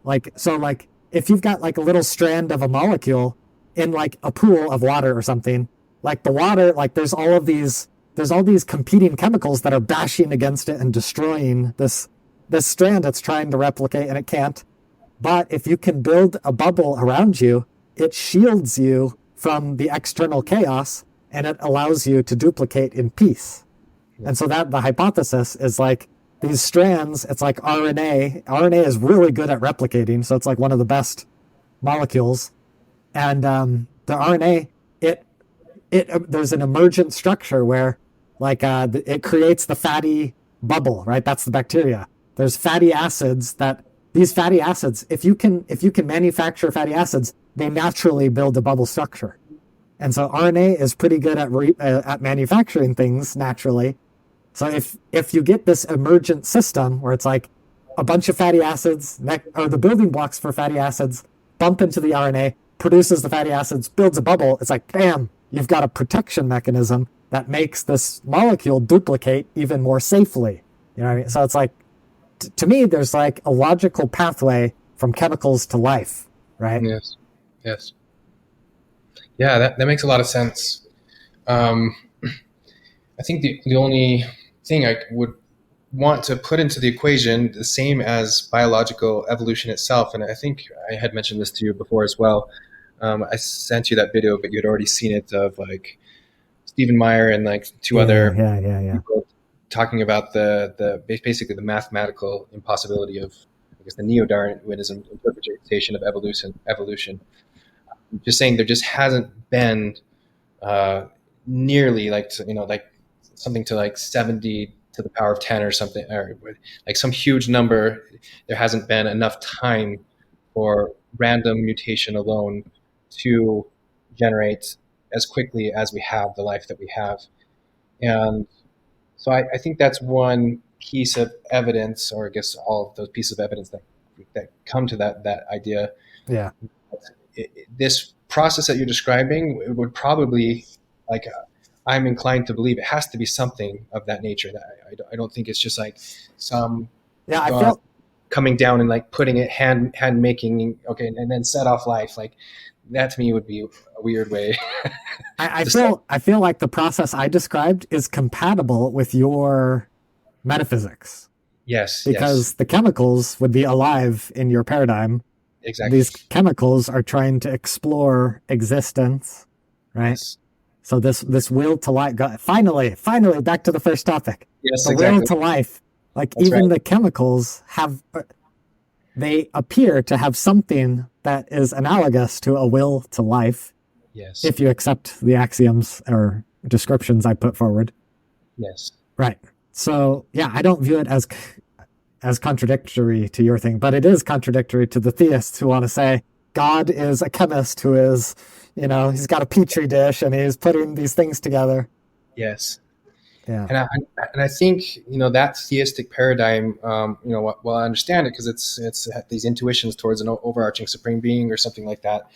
if you've got like a little strand of a molecule in like a pool of water or something, like the water, like there's all these competing chemicals that are bashing against it and destroying this strand that's trying to replicate, and it can't. But if you can build a bubble around you, it shields you from the external chaos, and it allows you to duplicate in peace. And so that the hypothesis is like these strands, it's like RNA. RNA is really good at replicating, so it's like one of the best molecules. And the RNA, there's an emergent structure where like it creates the fatty bubble, right? That's the bacteria. There's fatty acids these fatty acids, if you can manufacture fatty acids, they naturally build a bubble structure. And so RNA is pretty good at manufacturing things naturally. So if you get this emergent system where it's like a bunch of fatty acids, or the building blocks for fatty acids, bump into the RNA, produces the fatty acids, builds a bubble, it's like, bam, you've got a protection mechanism that makes this molecule duplicate even more safely. You know what I mean? So it's like, to me, there's like a logical pathway from chemicals to life, right? Yes. Yeah, that makes a lot of sense. I think the only thing I would want to put into the equation, the same as biological evolution itself, and I think I had mentioned this to you before as well. I sent you that video, but you had already seen it, of like Stephen Meyer and like two other people talking about basically the mathematical impossibility of, I guess, the neo-Darwinism interpretation of evolution. Just saying there just hasn't been nearly like something to like 70 to the power of 10 or something, or like some huge number. There hasn't been enough time for random mutation alone to generate as quickly as we have the life that we have. And so I think that's one piece of evidence, or I guess all of those pieces of evidence that come to that idea. Yeah. This process that you're describing, it would probably, like, I'm inclined to believe it has to be something of that nature. That I don't think it's just like some I feel coming down and like putting it hand making, okay, and then set off life. Like that to me would be a weird way. I feel like the process I described is compatible with your metaphysics. Yes. Because the chemicals would be alive in your paradigm. Exactly. These chemicals are trying to explore existence, right? Yes. So this will to life. Finally, back to the first topic. Yes, the exactly. will to life. Like That's even right. the chemicals they appear to have something that is analogous to a will to life. Yes. If you accept the axioms or descriptions I put forward. Yes. Right. So yeah, I don't view it as contradictory to your thing, but it is contradictory to the theists who want to say God is a chemist who is, He's got a petri dish and he's putting these things together. Yes. Yeah. And I think that theistic paradigm. Well, I understand it because it's these intuitions towards an overarching supreme being or something like that.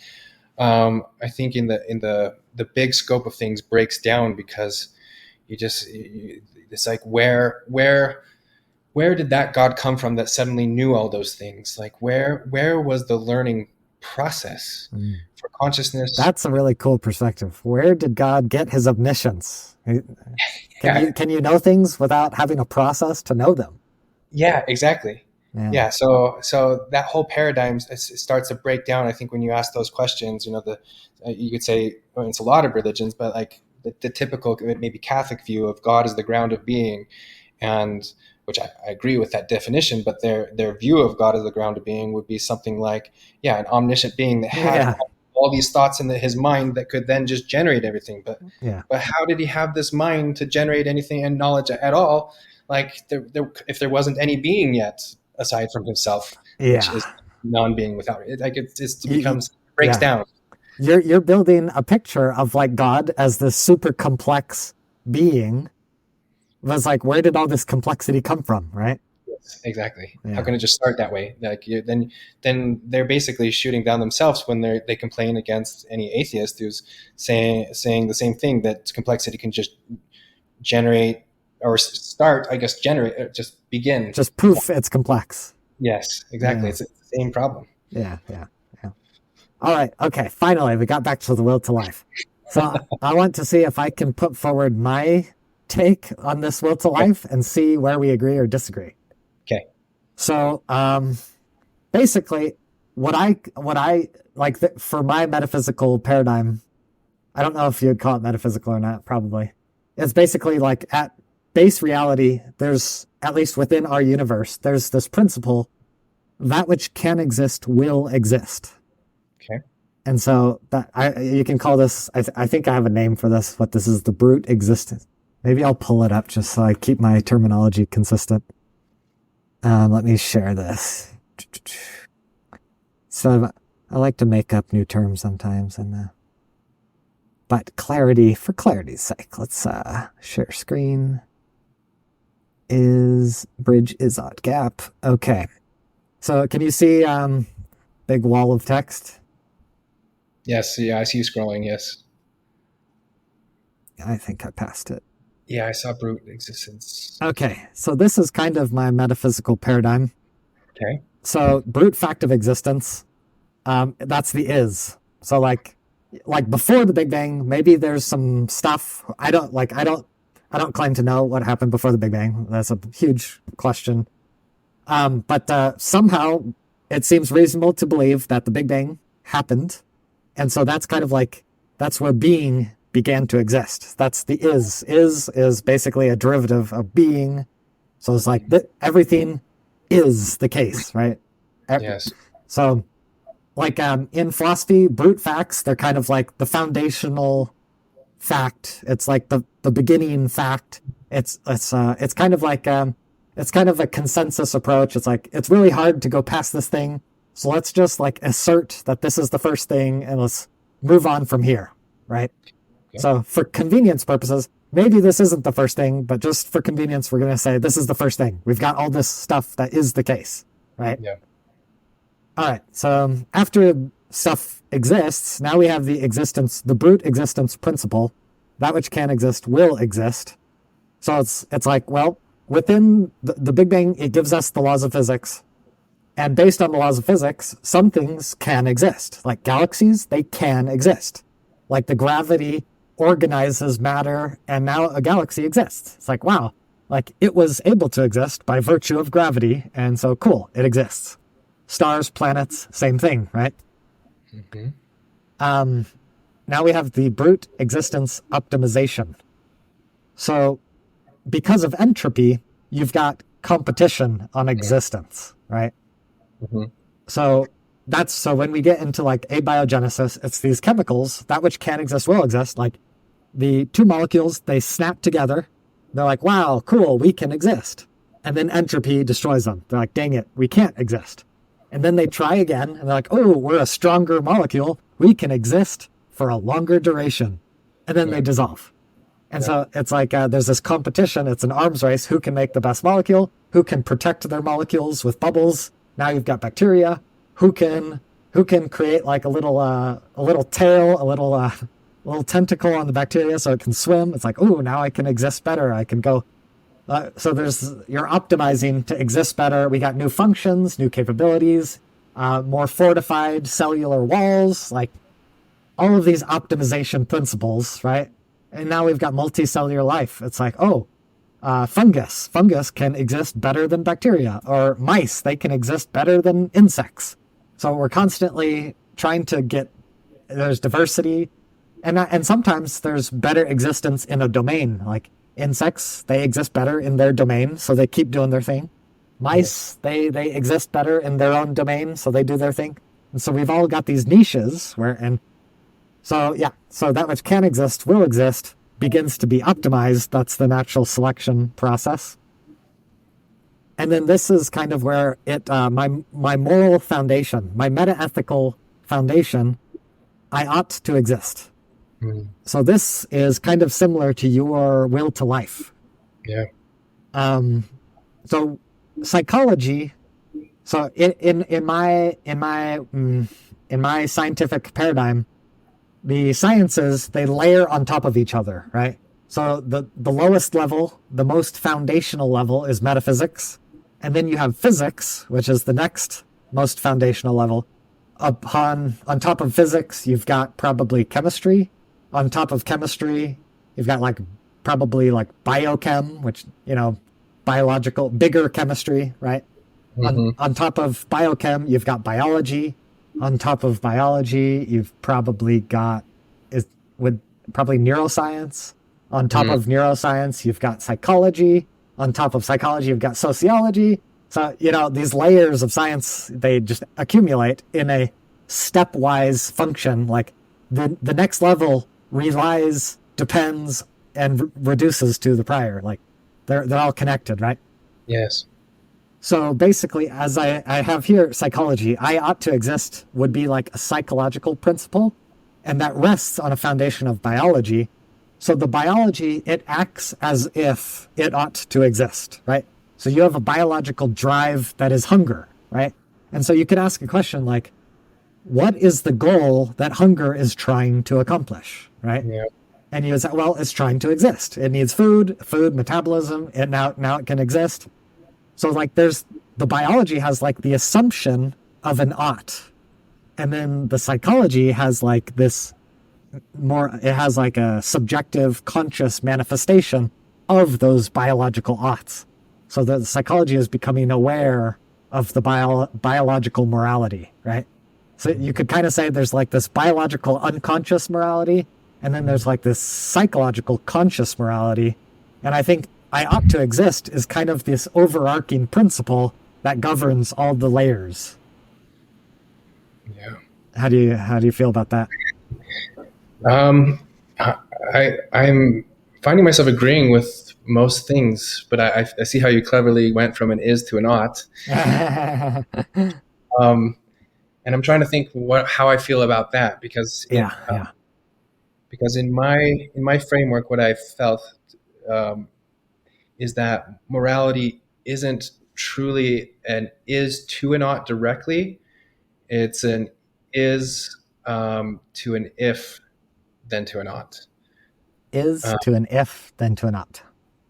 I think in the big scope of things breaks down because it's like where did that God come from that suddenly knew all those things? Like where was the learning process for consciousness? That's a really cool perspective. Where did God get his omniscience? Can you know things without having a process to know them? Yeah, exactly. Yeah. So that whole paradigm starts to break down. I think when you ask those questions, you could say it's a lot of religions, but like the typical maybe Catholic view of God as the ground of being, and which I agree with that definition, but their view of God as the ground of being would be something like, an omniscient being that had all these thoughts in his mind that could then just generate everything. But how did he have this mind to generate anything and knowledge at all? Like if there wasn't any being yet aside from himself, which is non-being without it. Like it breaks down. You're building a picture of like God as this super complex being. It was like, where did all this complexity come from, right? Yes, exactly. Yeah. How can it just start that way? Like then they're basically shooting down themselves when they complain against any atheist who's saying the same thing, that complexity can just generate or start. I guess just begin. Just proof it's complex. Yes, exactly. It's the same problem. Yeah. All right. Okay. Finally, we got back to the will to life. So I want to see if I can put forward my take on this will to life and see where we agree or disagree. Okay. So basically, what I like for my metaphysical paradigm, I don't know if you'd call it metaphysical or not. Probably, it's basically like at base reality. There's, at least within our universe, there's this principle: that which can exist will exist. Okay. And so you can call this. I think I have a name for this. What this is, the brute existence. Maybe I'll pull it up just so I keep my terminology consistent. Let me share this. So I like to make up new terms sometimes, but for clarity's sake, let's share screen. Bridge is odd gap. Okay. So can you see big wall of text? Yes. Yeah, I see you scrolling. Yes. I think I passed it. Yeah, I saw brute existence. Okay, so this is kind of my metaphysical paradigm. Okay. So brute fact of existence, that's the is. So like before the Big Bang, maybe there's some stuff. I don't claim to know what happened before the Big Bang. That's a huge question. But somehow it seems reasonable to believe that the Big Bang happened, and so that's kind of like that's where being began to exist. That's the is. Is basically a derivative of being. So it's like everything is the case, right? Yes. So like in philosophy, brute facts, they're kind of like the foundational fact. It's like the beginning fact. It's kind of like it's kind of a consensus approach. It's like it's really hard to go past this thing. So let's just like assert that this is the first thing and let's move on from here, right? So for convenience purposes, maybe this isn't the first thing, but just for convenience, we're going to say this is the first thing. We've got all this stuff that is the case, right? Yeah. All right. So after stuff exists, now we have the brute existence principle. That which can exist will exist. So it's like, well, within the Big Bang, it gives us the laws of physics. And based on the laws of physics, some things can exist. Like galaxies, they can exist. Like the gravity organizes matter, and now a galaxy exists. It's like, wow, like it was able to exist by virtue of gravity, and so cool, it exists. Stars, planets, same thing, right? Mm-hmm. Now we have the brute existence optimization. So because of entropy, you've got competition on existence, right? Mm-hmm. So when we get into like abiogenesis, it's these chemicals, that which can exist will exist. Like the two molecules, they snap together. They're like, wow, cool, we can exist. And then entropy destroys them. They're like, dang it, we can't exist. And then they try again, and they're like, oh, we're a stronger molecule. We can exist for a longer duration, and then they dissolve. And so it's like there's this competition. It's an arms race. Who can make the best molecule? Who can protect their molecules with bubbles? Now you've got bacteria. Who can create like a little tail, a little tentacle on the bacteria so it can swim? It's like, oh, now I can exist better. I can go. So you're optimizing to exist better. We got new functions, new capabilities, more fortified cellular walls, like all of these optimization principles, right? And now we've got multicellular life. It's like, fungus can exist better than bacteria, or mice, they can exist better than insects. So we're constantly trying to there's diversity, and sometimes there's better existence in a domain. Like insects, they exist better in their domain, so they keep doing their thing. Mice, they exist better in their own domain, so they do their thing. And so we've all got these niches so that which can exist, will exist, begins to be optimized. That's the natural selection process. And then this is kind of where my moral foundation, my meta-ethical foundation, I ought to exist. Mm. So this is kind of similar to your will to life. Yeah. So psychology. So in my scientific paradigm, the sciences, they layer on top of each other, right? So the lowest level, the most foundational level is metaphysics. And then you have physics, which is the next most foundational level. On top of physics, you've got probably chemistry. On top of chemistry, you've got probably biochem, which, biological, bigger chemistry, right? Mm-hmm. On top of biochem, you've got biology. On top of biology, you've probably got probably neuroscience. On top of neuroscience, you've got psychology. On top of psychology, you've got sociology. So, these layers of science, they just accumulate in a stepwise function. Like the next level relies, depends, and reduces to the prior. Like they're all connected, right? Yes. So basically, as I have here, psychology, I ought to exist would be like a psychological principle, and that rests on a foundation of biology. So the biology, it acts as if it ought to exist, right? So you have a biological drive that is hunger, right? And so you could ask a question like, what is the goal that hunger is trying to accomplish, right? Yeah. And you would say, well, it's trying to exist. It needs food, metabolism, and now it can exist. So the biology has the assumption of an ought. And then the psychology has this it has a subjective conscious manifestation of those biological oughts. So the psychology is becoming aware of the biological morality, right? So you could kind of say there's this biological unconscious morality, and then there's this psychological conscious morality. And I think I ought to exist is kind of this overarching principle that governs all the layers. Yeah. How do you feel about that? I'm finding myself agreeing with most things, but I see how you cleverly went from an is to an ought. And I'm trying to think how I feel about that, because because in my framework, what I felt is that morality isn't truly an is to an ought directly. It's an is to an if, then to an ought. Is to an if, then to an ought.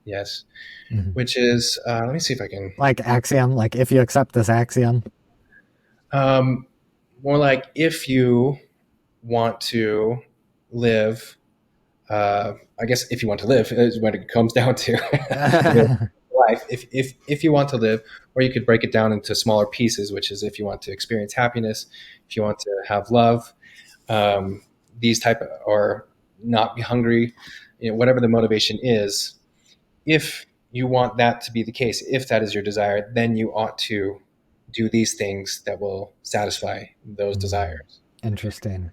Yes. Mm-hmm. Which is, let me see if I can... axiom, if you accept this axiom. More like if you want to live, I guess if you want to live is what it comes down to. Life. If you want to live, or you could break it down into smaller pieces, which is if you want to experience happiness, if you want to have love, these type of, or not be hungry, whatever the motivation is, if you want that to be the case, if that is your desire, then you ought to do these things that will satisfy those desires. Interesting.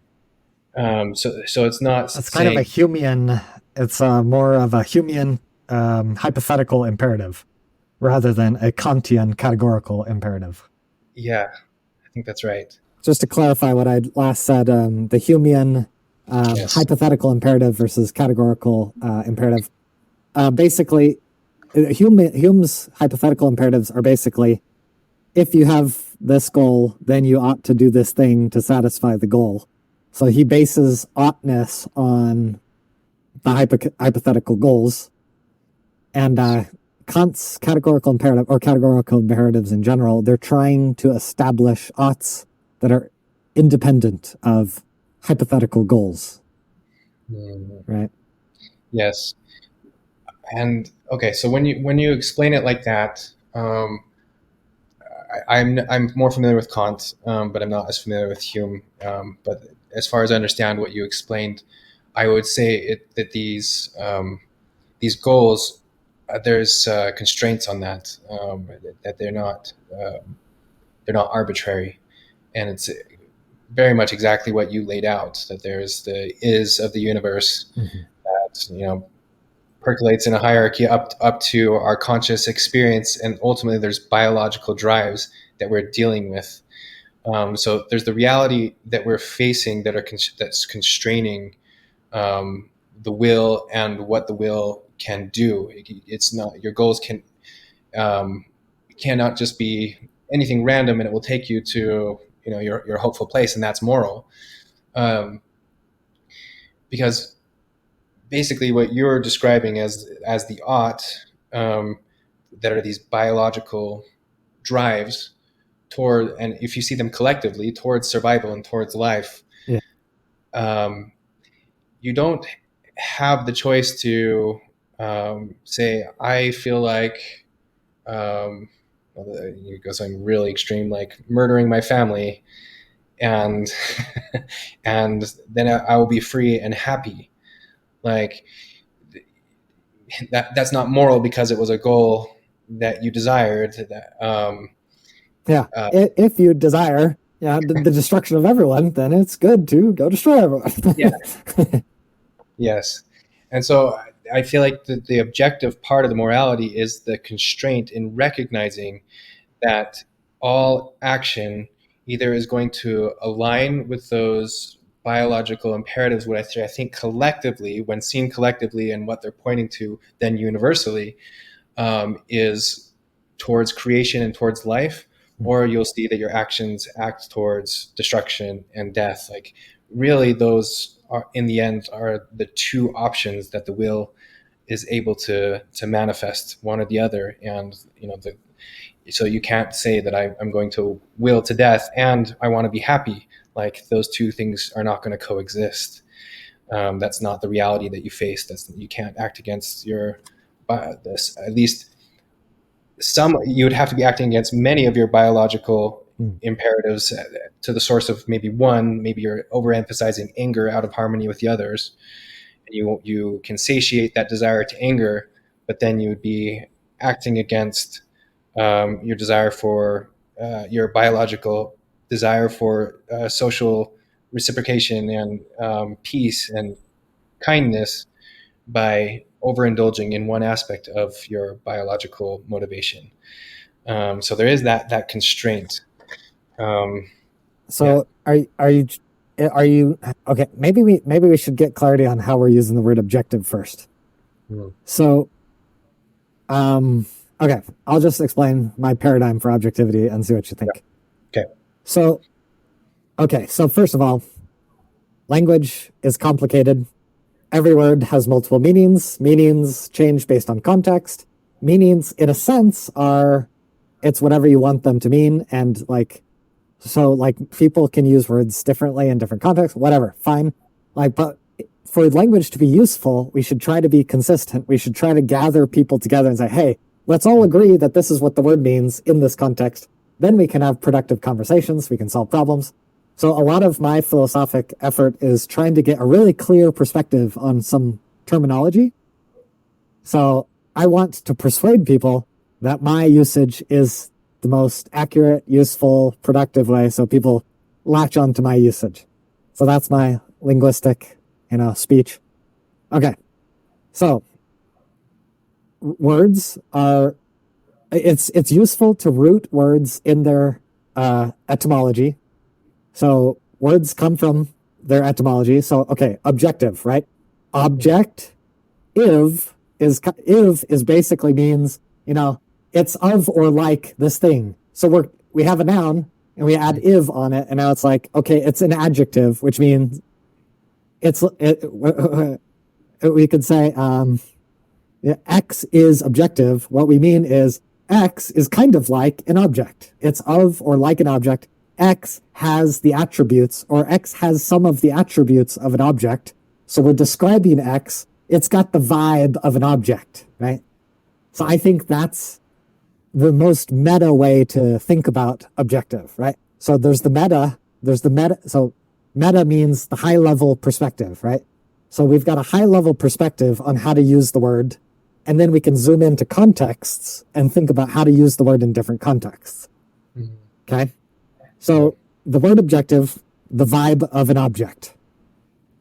So it's not. It's kind of a Humean. It's more of a Humean hypothetical imperative, rather than a Kantian categorical imperative. Yeah, I think that's right. Just to clarify what I last said, the Humean Yes. Hypothetical imperative versus categorical imperative. Basically, Hume's hypothetical imperatives are basically, if you have this goal, then you ought to do this thing to satisfy the goal. So he bases oughtness on the hypothetical goals. And Kant's categorical imperative, or categorical imperatives in general, they're trying to establish oughts that are independent of hypothetical goals. Right? Yes. And okay, so when you explain it like that, I'm more familiar with Kant, but I'm not as familiar with Hume. But as far as I understand what you explained, I would say that these goals, there's constraints on that, that they're not arbitrary, and it's very much exactly what you laid out. That there's the is of the universe that percolates in a hierarchy up to our conscious experience, and ultimately there's biological drives that we're dealing with. So there's the reality that we're facing that's constraining the will and what the will can do. It's not your goals cannot just be anything random, and it will take you to your hopeful place, and that's moral. Because basically what you're describing as the ought, that are these biological drives toward, and if you see them collectively, towards survival and towards life, Yeah. You don't have the choice to say, I feel like, you go something really extreme, like murdering my family, and and then I will be free and happy. Like that's not moral because it was a goal that you desired. If you desire the destruction of everyone, then it's good to go destroy everyone. Yeah. Yes. And so I feel like the objective part of the morality is the constraint in recognizing that all action either is going to align with those biological imperatives, what I think collectively, when seen collectively and what they're pointing to, then universally, is towards creation and towards life, or you'll see that your actions act towards destruction and death. Like really, those are in the end are the two options that the will is able to manifest, one or the other. And so you can't say that I'm going to will to death and I want to be happy. Like those two things are not going to coexist. That's not the reality that you face. You can't act against this. At least you would have to be acting against many of your biological imperatives to the source of maybe one. Maybe you're overemphasizing anger out of harmony with the others. And you can satiate that desire to anger, but then you would be acting against your desire for your biological desire for social reciprocation and peace and kindness by overindulging in one aspect of your biological motivation. So there is that constraint. So are you okay? Maybe we should get clarity on how we're using the word objective first. So, okay, I'll just explain my paradigm for objectivity and see what you think. Okay. So first of all, language is complicated. Every word has multiple meanings. Meanings change based on context. Meanings, in a sense, it's whatever you want them to mean. And so people can use words differently in different contexts, whatever, fine. But for language to be useful, we should try to be consistent. We should try to gather people together and say, hey, let's all agree that this is what the word means in this context. Then we can have productive conversations. We can solve problems. So a lot of my philosophic effort is trying to get a really clear perspective on some terminology. So I want to persuade people that my usage is the most accurate, useful, productive way, so people latch on to my usage. So that's my linguistic, speech. Okay. So words are, it's useful to root words in their etymology. So words come from their etymology. So, okay, objective, right? Object, is basically means, it's of or like this thing. So we have a noun and we add "iv" on it, and now it's like, okay, it's an adjective, which means we could say X is objective. What we mean is X is kind of like an object. It's of or like an object. X has the attributes, or X has some of the attributes of an object. So we're describing X. It's got the vibe of an object, right? So I think that's the most meta way to think about objective, right? So there's the meta. So meta means the high level perspective, right? So we've got a high level perspective on how to use the word, and then we can zoom into contexts and think about how to use the word in different contexts. Okay? So the word objective, the vibe of an object.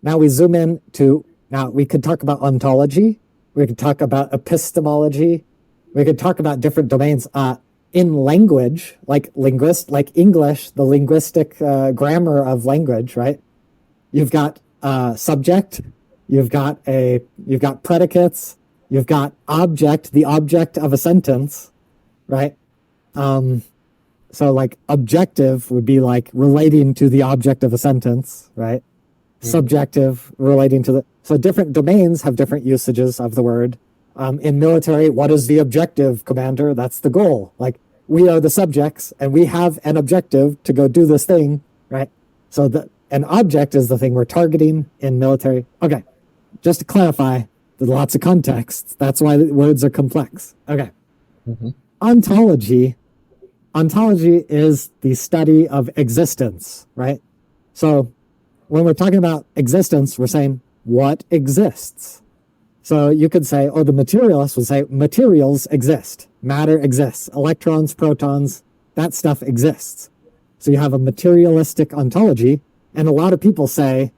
Now we zoom in to, now we could talk about ontology, we could talk about epistemology, we could talk about different domains in language, like English, the linguistic grammar of language, right? You've got subject, you've got predicates, you've got object, the object of a sentence, right? So like objective would be like relating to the object of a sentence, right? Subjective relating to so different domains have different usages of the word. In military, what is the objective, commander? That's the goal. Like, we are the subjects and we have an objective to go do this thing, right? So an object is the thing we're targeting in military. Okay, just to clarify, there's lots of contexts. That's why the words are complex. Okay. Ontology is the study of existence, right? So when we're talking about existence, we're saying what exists. So you could say, the materialist would say materials exist, matter exists, electrons, protons, that stuff exists. So you have a materialistic ontology, and a lot of people say,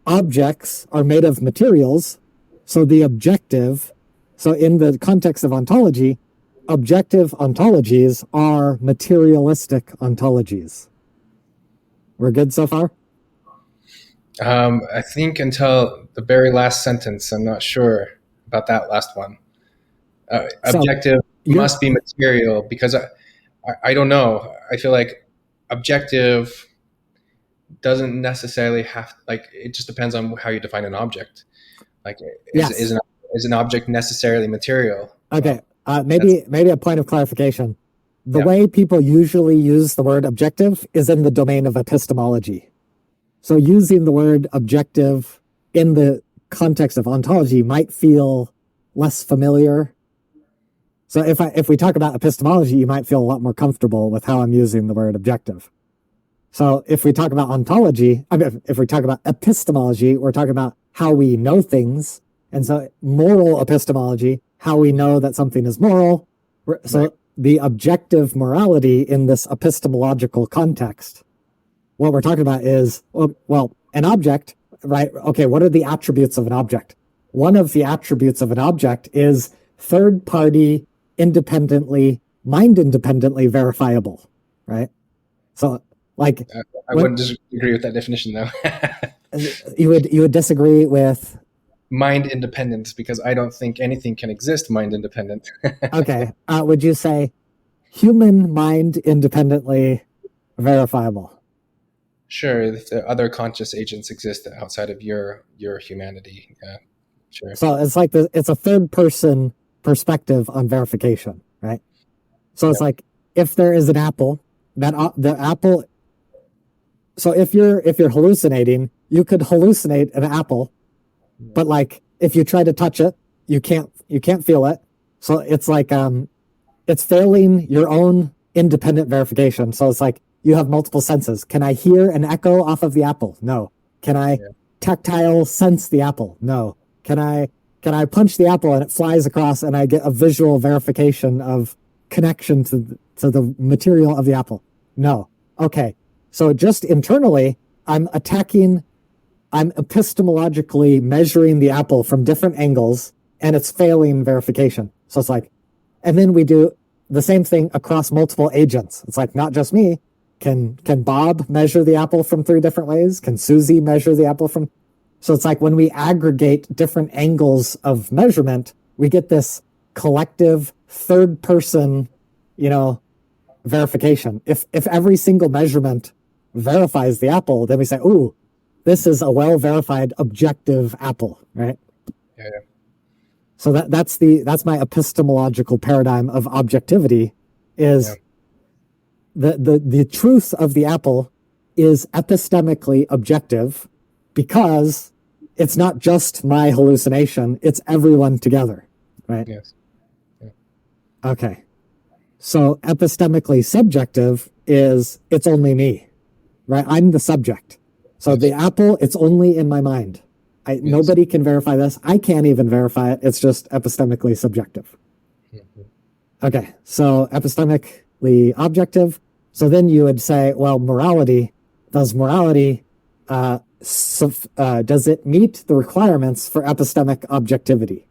objects are made of materials, so the objective, so in the context of ontology, objective ontologies are materialistic ontologies. We're good so far? I think until the very last sentence, I'm not sure about that last one. Objective must be material, because I don't know. I feel like objective doesn't necessarily have, like, it just depends on how you define an object. Like, is an object necessarily material? Okay, maybe a point of clarification. The way people usually use the word objective is in the domain of epistemology. So using the word objective in the context of ontology might feel less familiar. So if we talk about epistemology, you might feel a lot more comfortable with how I'm using the word objective. So if we talk about ontology, if we talk about epistemology, we're talking about how we know things. And so moral epistemology, how we know that something is moral. So the objective morality in this epistemological context. What we're talking about is, an object, right? Okay, what are the attributes of an object? One of the attributes of an object is third-party, mind independently verifiable, right? So, like, I wouldn't disagree with that definition, though. you would disagree with mind independent, because I don't think anything can exist mind independent. Okay, would you say human mind independently verifiable? Sure, if the other conscious agents exist outside of your humanity, yeah, sure. So it's like it's a third person perspective on verification, right? So it's like, if there is an apple, the apple. So if you're hallucinating, you could hallucinate an apple, but like if you try to touch it, you can't feel it. So it's like it's failing your own independent verification. So it's like, you have multiple senses. Can I hear an echo off of the apple? No. Can I tactile sense the apple? No. Can I punch the apple and it flies across and I get a visual verification of connection to the material of the apple? No. Okay. So just internally, I'm epistemologically measuring the apple from different angles, and it's failing verification. So it's like, and then we do the same thing across multiple agents. It's like, not just me, Can Bob measure the apple from 3 different ways? Can Susie measure the apple from? So it's like when we aggregate different angles of measurement, we get this collective third person, verification. If every single measurement verifies the apple, then we say, ooh, this is a well-verified objective apple, right? Yeah. So that's my epistemological paradigm of objectivity is the truth of the apple is epistemically objective because it's not just my hallucination, it's everyone together, right? Yes. Yeah. Okay. So epistemically subjective is it's only me, right? I'm the subject. So the apple, it's only in my mind. Nobody can verify this. I can't even verify it. It's just epistemically subjective. Okay, so epistemically objective. So then you would say, well, does morality, does it meet the requirements for epistemic objectivity?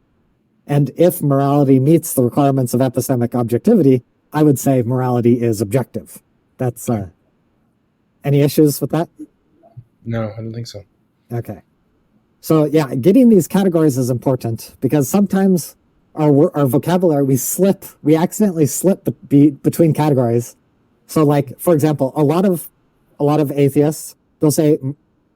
And if morality meets the requirements of epistemic objectivity, I would say morality is objective. That's, any issues with that? No, I don't think so. Okay. So yeah, getting these categories is important because sometimes our vocabulary, we accidentally slip between categories. So like, for example, a lot of atheists, they'll say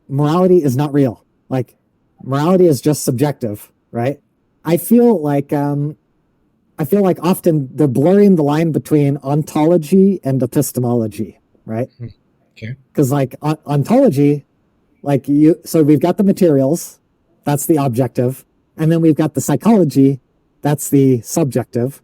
morality is not real. Like morality is just subjective, right? I feel like often they're blurring the line between ontology and epistemology, right? Okay. Because like ontology, so we've got the materials, that's the objective, and then we've got the psychology, that's the subjective.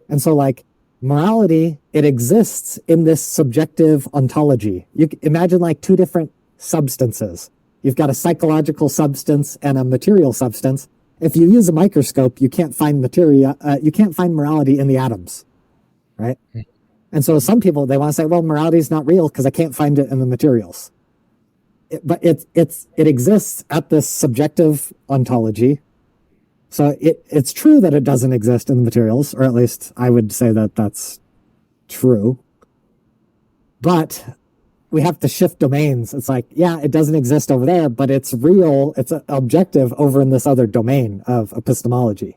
And so like morality, it exists in this subjective ontology. You imagine like 2 different substances. You've got a psychological substance and a material substance. If you use a microscope, you can't find you can't find morality in the atoms, right? And so some people, they want to say, well, morality is not real because I can't find it in the materials. But it exists at this subjective ontology. So it's true that it doesn't exist in the materials, or at least I would say that that's true. But we have to shift domains. It's like, yeah, it doesn't exist over there, but it's real. It's objective over in this other domain of epistemology.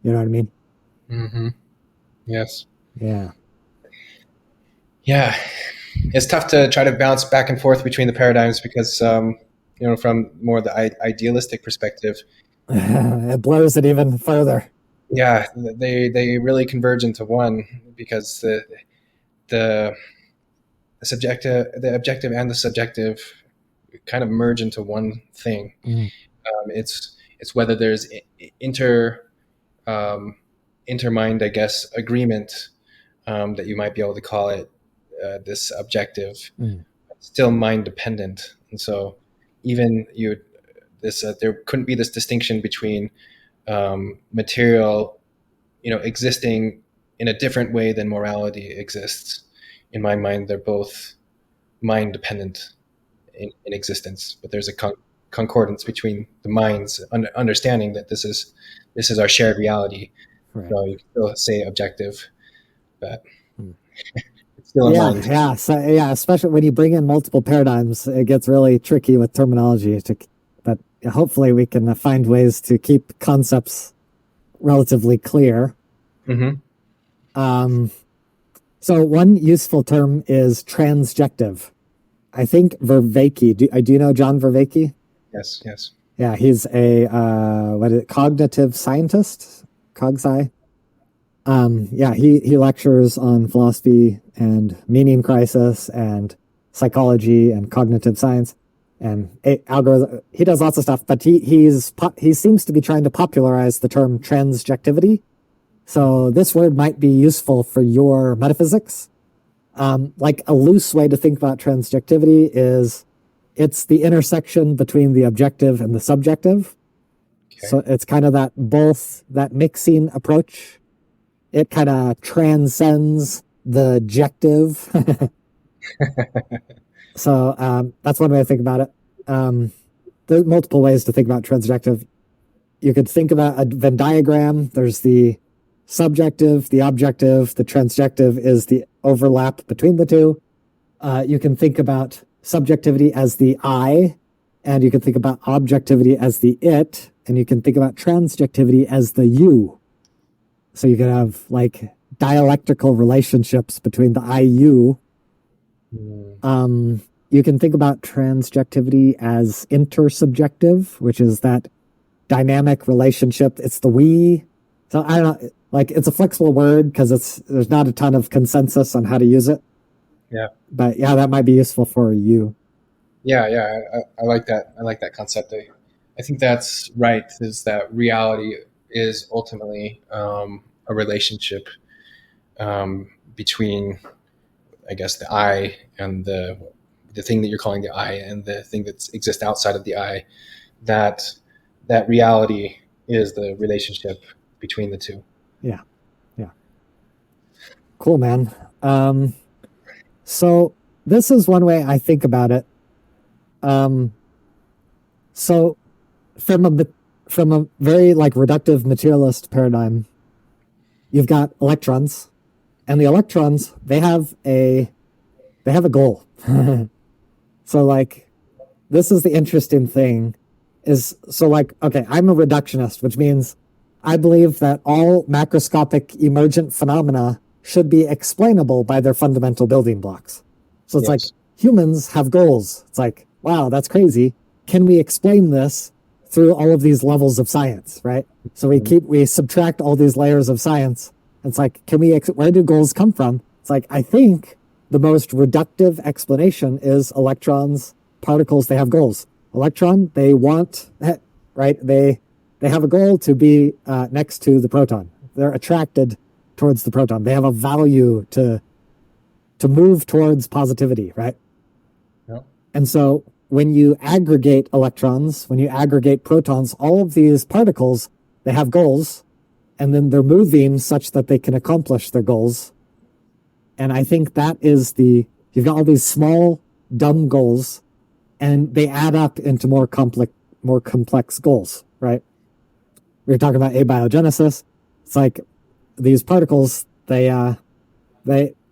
You know what I mean? Mm-hmm. Yes. Yeah. Yeah. It's tough to try to bounce back and forth between the paradigms because, from more the idealistic perspective, it blurs it even further. Yeah, they really converge into one because the objective and the subjective kind of merge into one thing. It's whether there's intermind, I guess, agreement that you might be able to call it this objective, still mind dependent, and so even there couldn't be this distinction between material, existing in a different way than morality exists. In my mind, they're both mind dependent in existence, but there's a concordance between the minds understanding that this is our shared reality. Right. So you can still say objective, but it's still a mind. Yeah. So especially when you bring in multiple paradigms, it gets really tricky with terminology. But hopefully we can find ways to keep concepts relatively clear. Mm-hmm. So one useful term is transjective. I think Vervaeke. Do you know John Vervaeke? Yes. Yeah, he's a cognitive scientist, CogSci. He lectures on philosophy and meaning crisis and psychology and cognitive science and algorithm. He does lots of stuff, but he seems to be trying to popularize the term transjectivity. So this word might be useful for your metaphysics. Like a loose way to think about transjectivity is it's the intersection between the objective and the subjective. Okay. So it's kind of that mixing approach. It kind of transcends the objective. So that's one way to think about it. There's multiple ways to think about transjective. You could think about a Venn diagram. There's the subjective, the objective, the transjective is the overlap between the two. You can think about subjectivity as the I, and you can think about objectivity as the it, and you can think about transjectivity as the you. So you can have like dialectical relationships between the I, you. You can think about transjectivity as intersubjective, which is that dynamic relationship. It's the we. So I don't know, like it's a flexible word because there's not a ton of consensus on how to use it. Yeah. But yeah, that might be useful for you. Yeah, yeah, I like that. I like that concept. I think that's right. Is that reality is ultimately a relationship between, I guess, the I and the thing that you're calling the I and the thing that exists outside of the I. That that reality is the relationship between the two. Yeah, yeah, cool, man. So this is one way I think about it. So from a very like reductive materialist paradigm, you've got electrons, and the electrons they have a goal. So like this is the interesting thing is so like okay, I'm a reductionist, which means I believe that all macroscopic emergent phenomena should be explainable by their fundamental building blocks. So it's like Yes. humans have goals. It's like, wow, that's crazy. Can we explain this through all of these levels of science, right? So we subtract all these layers of science. It's like, where do goals come from? It's like, I think the most reductive explanation is electrons, particles, they have goals. Electron, they want, right? They have a goal to be next to the proton. They're attracted towards the proton. They have a value to move towards positivity, right? Yeah. And so when you aggregate electrons, when you aggregate protons, all of these particles, they have goals, and then they're moving such that they can accomplish their goals. And I think that is you've got all these small, dumb goals, and they add up into more complex goals, right? We were talking about abiogenesis. It's like these particles, they're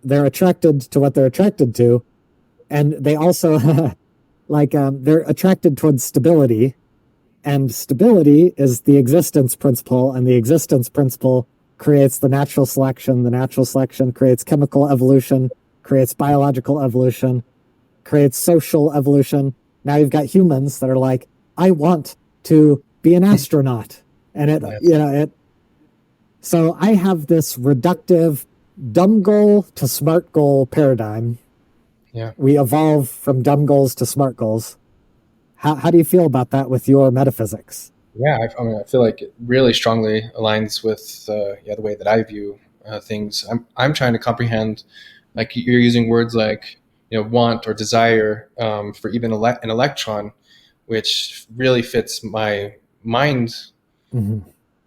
attracted to what they're attracted to, and they also they're attracted towards stability, and stability is the existence principle, and the existence principle creates the natural selection creates chemical evolution, creates biological evolution, creates social evolution. Now you've got humans that are like, I want to be an astronaut, and so I have this reductive dumb goal to smart goal paradigm. Yeah. We evolve from dumb goals to smart goals. How do you feel about that with your metaphysics? Yeah, I feel like it really strongly aligns with the way that I view things. I'm trying to comprehend, like you're using words like want or desire for even an electron, which really fits my mind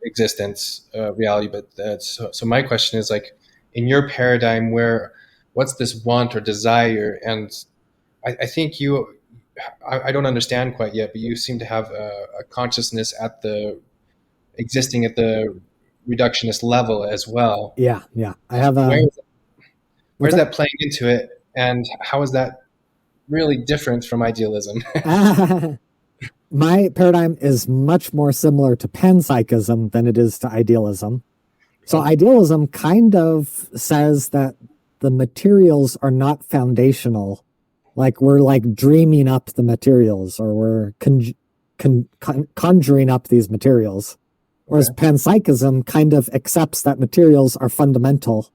existence reality. But so my question is like, in your paradigm, what's this want or desire? And I think I don't understand quite yet, but you seem to have a consciousness existing at the reductionist level as well. Yeah. I have Where's that playing into it, and how is that really different from idealism? My paradigm is much more similar to panpsychism than it is to idealism. So idealism kind of says that the materials are not foundational. Like we're like dreaming up the materials, or we're conjuring up these materials. Whereas panpsychism kind of accepts that materials are fundamental,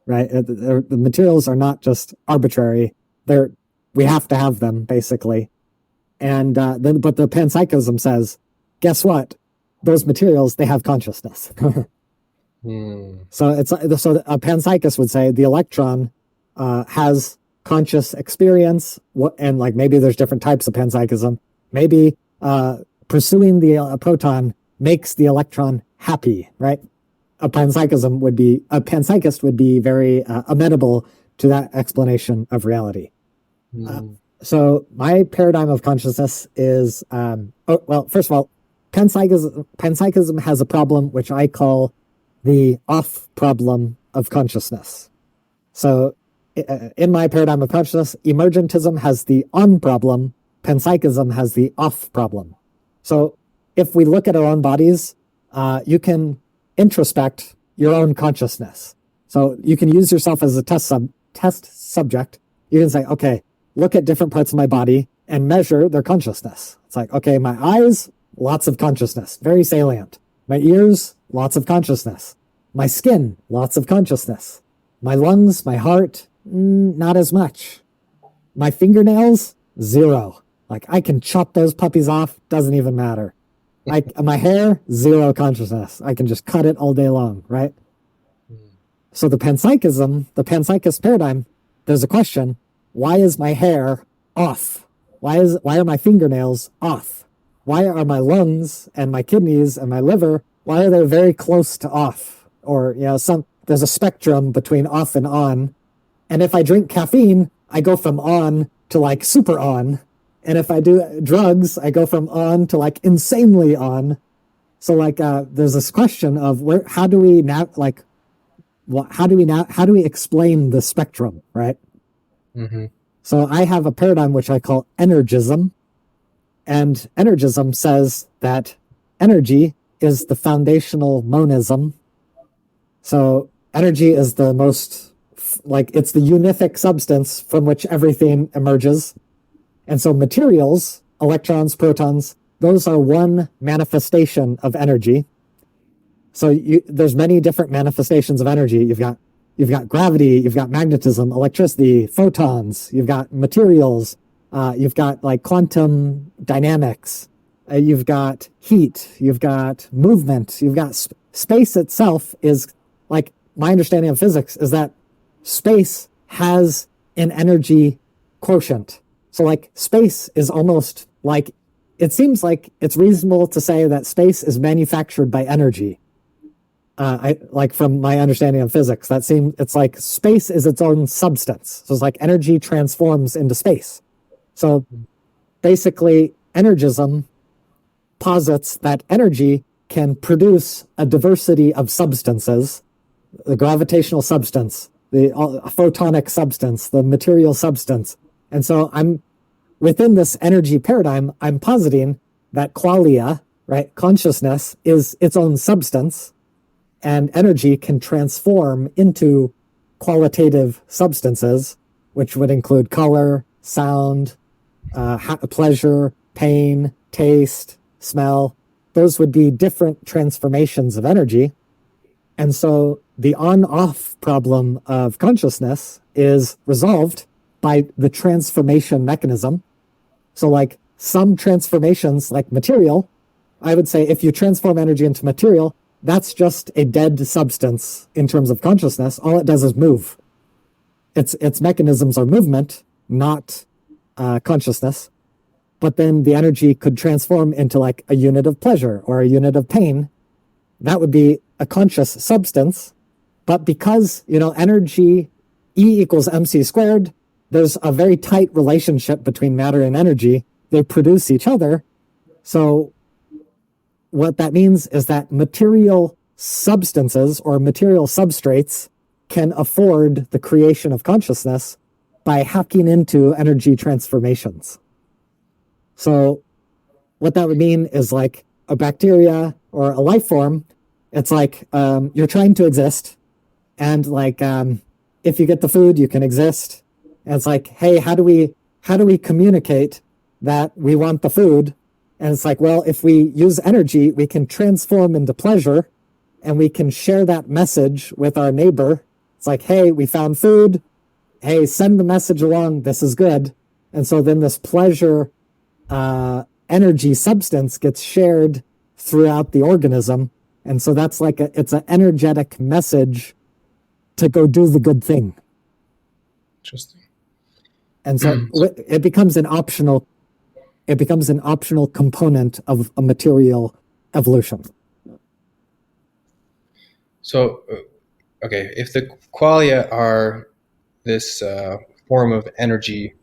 right? The materials are not just arbitrary. We have to have them, basically. And but the panpsychism says, guess what? Those materials, they have consciousness. So a panpsychist would say the electron has conscious experience, and like maybe there's different types of panpsychism. Maybe pursuing the proton makes the electron happy, right? A panpsychist would be very amenable to that explanation of reality. So my paradigm of consciousness is, first of all, panpsychism has a problem which I call the off problem of consciousness. So in my paradigm of consciousness, emergentism has the on problem, panpsychism has the off problem. So if we look at our own bodies, you can introspect your own consciousness. So you can use yourself as a test subject. You can say, okay, look at different parts of my body and measure their consciousness. It's like, okay, my eyes, lots of consciousness, very salient. My ears, lots of consciousness. My skin, lots of consciousness. My lungs, my heart, not as much. My fingernails, zero. Like I can chop those puppies off, doesn't even matter. My hair, zero consciousness. I can just cut it all day long, right? So the panpsychist paradigm, there's a question, why is my hair off? Why are my fingernails off? Why are my lungs and my kidneys and my liver, why are they very close to off? Or, there's a spectrum between off and on. And if I drink caffeine, I go from on to like super on. And if I do drugs, I go from on to like insanely on. So like, there's this question of how do we explain the spectrum, right? Mm-hmm. So I have a paradigm which I call energism. And energism says that energy is the foundational monism. So energy is the most, it's the unific substance from which everything emerges. And so materials, electrons, protons, those are one manifestation of energy. So there's many different manifestations of energy. You've got gravity, you've got magnetism, electricity, photons, you've got materials, you've got like quantum dynamics, you've got heat, you've got movement, you've got space itself is like, my understanding of physics is that space has an energy quotient. So like space is almost like, it seems like it's reasonable to say that space is manufactured by energy. From my understanding of physics, it's like space is its own substance. So it's like energy transforms into space. So basically, energism posits that energy can produce a diversity of substances, the gravitational substance, the photonic substance, the material substance. And so within this energy paradigm, I'm positing that qualia, right, consciousness is its own substance, and energy can transform into qualitative substances, which would include color, sound, pleasure, pain, taste, smell. Those would be different transformations of energy. And so the on-off problem of consciousness is resolved by the transformation mechanism. So like some transformations, like material, I would say if you transform energy into material, that's just a dead substance in terms of consciousness. All it does is move. Its mechanisms are movement, not consciousness. But then the energy could transform into like a unit of pleasure or a unit of pain. That would be a conscious substance. But because, energy, E equals mc squared, there's a very tight relationship between matter and energy. They produce each other. So what that means is that material substances or material substrates can afford the creation of consciousness by hacking into energy transformations. So what that would mean is like a bacteria or a life form, it's like you're trying to exist, and like if you get the food, you can exist. And it's like, hey, how do we communicate that we want the food? And it's like, well, if we use energy, we can transform into pleasure, and we can share that message with our neighbor. It's like, hey, we found food. Hey, send the message along. This is good. And so then this pleasure energy substance gets shared throughout the organism. And so that's like it's an energetic message to go do the good thing. Interesting. And so it becomes an optional component of a material evolution. So, okay, if the qualia are this form of energy,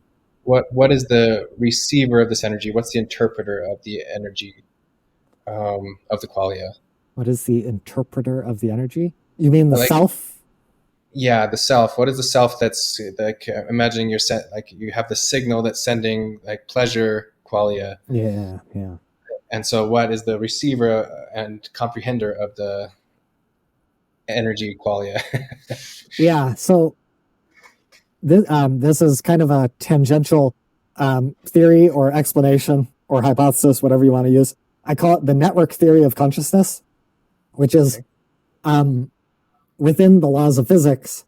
what is the receiver of this energy? What's the interpreter of the energy of the qualia? What is the interpreter of the energy? You mean the Like, self? Yeah, the self. What is the self that's like imagining you're set like you have the signal that's sending like pleasure qualia, Yeah, yeah. and so what is the receiver and comprehender of the energy qualia? Yeah, so this is kind of a tangential theory or explanation or hypothesis, whatever you want to use. I call it the network theory of consciousness, which is um, within the laws of physics,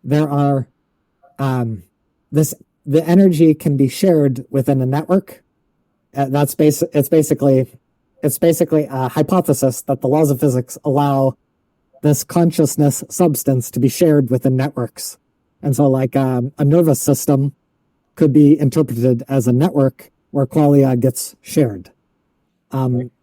there are this the energy can be shared within a network. It's basically a hypothesis that the laws of physics allow this consciousness substance to be shared within networks. And so, like a nervous system could be interpreted as a network where qualia gets shared.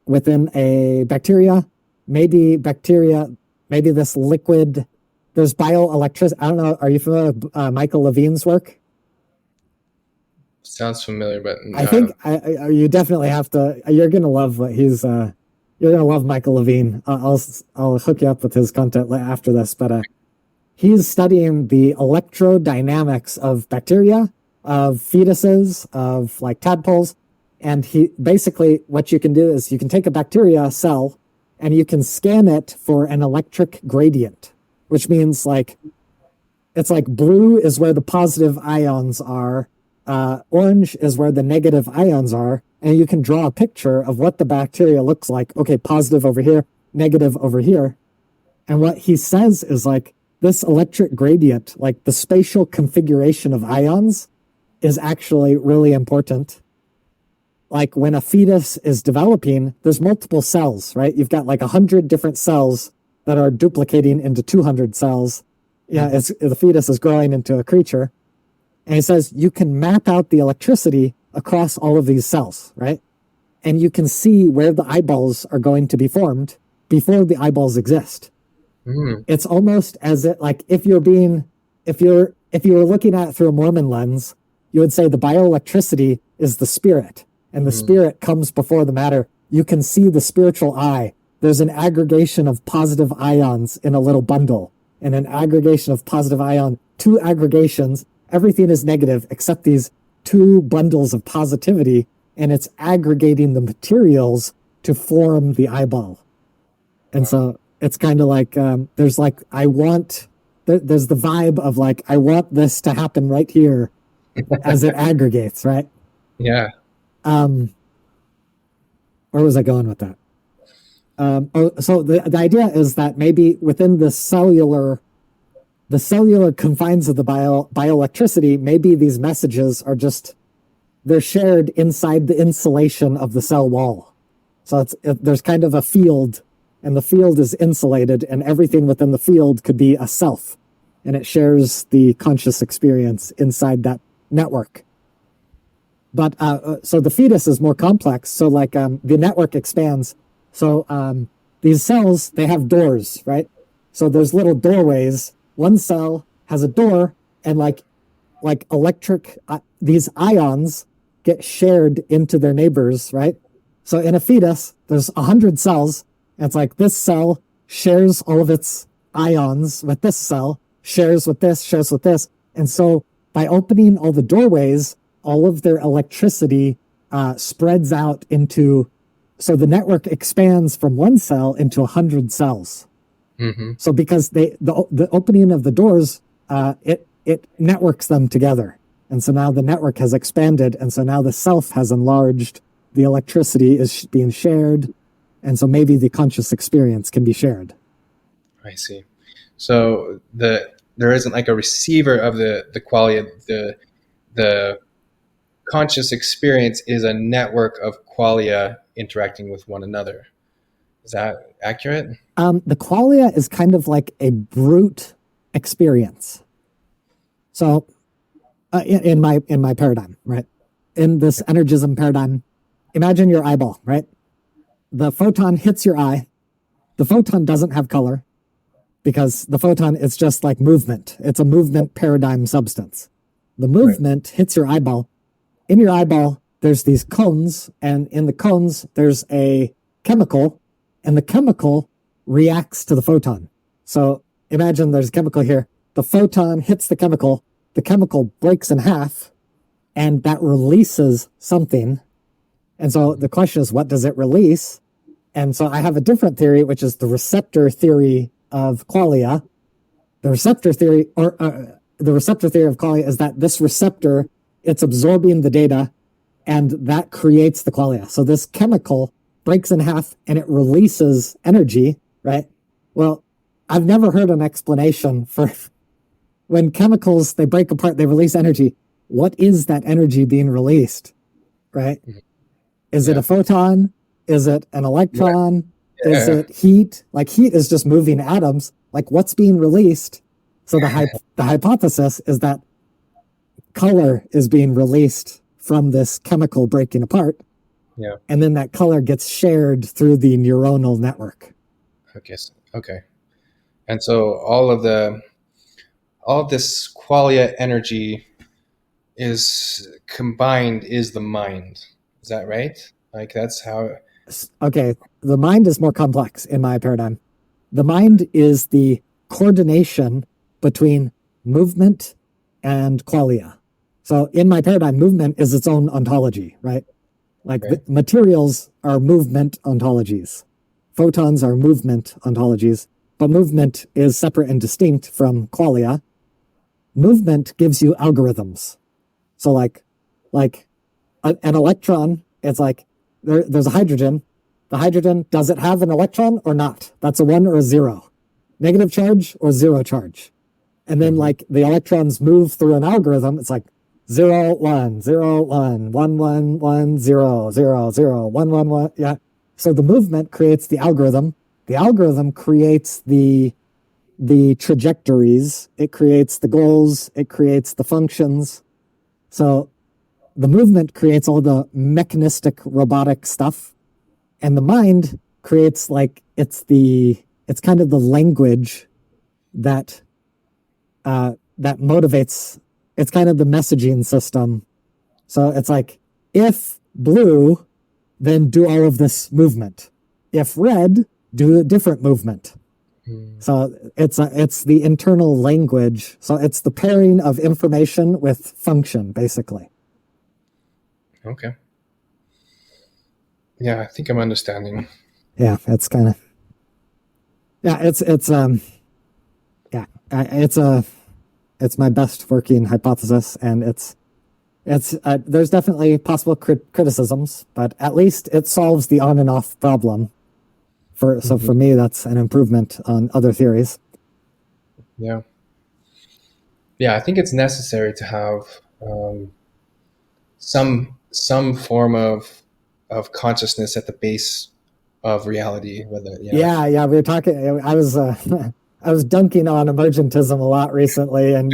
Within a bacteria, maybe this liquid, there's bioelectricity. I don't know. Are you familiar with Michael Levine's work? Sounds familiar, but I think you definitely have to. You're gonna love what he's. You're gonna love Michael Levine. I'll hook you up with his content after this. But he's studying the electrodynamics of bacteria, of fetuses, of like tadpoles, and he basically what you can do is you can take a bacteria cell and you can scan it for an electric gradient, which means like it's like blue is where the positive ions are. Orange is where the negative ions are, and you can draw a picture of what the bacteria looks like. Okay, positive over here, negative over here. And what he says is like this electric gradient, like the spatial configuration of ions, is actually really important. Like when a fetus is developing, there's multiple cells, right? You've got like 100 different cells that are duplicating into 200 cells. Yeah, the fetus is growing into a creature. And he says you can map out the electricity across all of these cells, right? And you can see where the eyeballs are going to be formed before the eyeballs exist. It's almost as if, like, if you were looking at it through a Mormon lens, you would say the bioelectricity is the spirit, and the spirit comes before the matter. You can see the spiritual eye. There's an aggregation of positive ions in a little bundle, and an aggregation of positive ion, two aggregations. Everything is negative except these two bundles of positivity, and it's aggregating the materials to form the eyeball. And so it's kind of like there's like there's the vibe of like I want this to happen right here as it aggregates, right? Yeah. Where was I going with that? So the idea is that maybe within the cellular confines of the bioelectricity, maybe these messages are they're shared inside the insulation of the cell wall. So there's kind of a field, and the field is insulated, and everything within the field could be a self, and it shares the conscious experience inside that network. But so the fetus is more complex. So like the network expands. So these cells, they have doors, right? So there's little doorways. One cell has a door, and like electric, these ions get shared into their neighbors, right? So in a fetus, there's 100 cells, and it's like this cell shares all of its ions with this cell, shares with this. And so by opening all the doorways, all of their electricity spreads out into, so the network expands from one cell into 100 cells. So because the opening of the doors, it networks them together. And so now the network has expanded, and so now the self has enlarged, the electricity is being shared, and so maybe the conscious experience can be shared. I see. So there isn't like a receiver of the qualia. The conscious experience is a network of qualia interacting with one another. Is that accurate? The qualia is kind of like a brute experience. So in my paradigm, right? In this energism paradigm, imagine your eyeball, right? The photon hits your eye. The photon doesn't have color because the photon is just like movement. It's a movement paradigm substance. The movement hits your eyeball. In your eyeball, there's these cones, and in the cones, there's a chemical, and the chemical reacts to the photon. So imagine there's a chemical here. the photon hits the chemical breaks in half, and that releases something. And so the question is, what does it release? And so I have a different theory, which is the receptor theory of qualia. The receptor theory of qualia is that this receptor, it's absorbing the data, and that creates the qualia. So this chemical breaks in half and it releases energy, right? Well, I've never heard an explanation for when chemicals, they break apart, they release energy. What is that energy being released, right? Is it a photon? Is it an electron? Yeah. Is it heat? Like heat is just moving atoms. Like what's being released? So the hypothesis is that color is being released from this chemical breaking apart. Yeah. And then that color gets shared through the neuronal network. Okay. And so all of this qualia energy is combined is the mind. Is that right? Like that's how... Okay. The mind is more complex in my paradigm. The mind is the coordination between movement and qualia. So in my paradigm, movement is its own ontology, right? Like materials are movement ontologies. Photons are movement ontologies, but movement is separate and distinct from qualia. Movement gives you algorithms. So like an electron, it's like there's a hydrogen. The hydrogen, does it have an electron or not? That's a 1 or a 0. Negative charge or 0 charge. And then like the electrons move through an algorithm. It's like 0, 1, 0, 1, 1, 1, 1, 0, 0, 0, 1, 1, 1. Yeah. So the movement creates the algorithm. The algorithm creates the trajectories. It creates the goals. It creates the functions. So the movement creates all the mechanistic robotic stuff. And the mind creates it's kind of the language that motivates. It's kind of the messaging system. So it's like, if blue, then do all of this movement. If red, do a different movement. So it's the internal language. So it's the pairing of information with function, basically. Okay. Yeah, I think I'm understanding. Yeah, it's kind of... Yeah, it's my best working hypothesis, and it's there's definitely possible criticisms, but at least it solves the on and off problem. So for me, that's an improvement on other theories. Yeah. Yeah, I think it's necessary to have some form of consciousness at the base of reality. Yeah. We were talking. I was dunking on emergentism a lot recently, and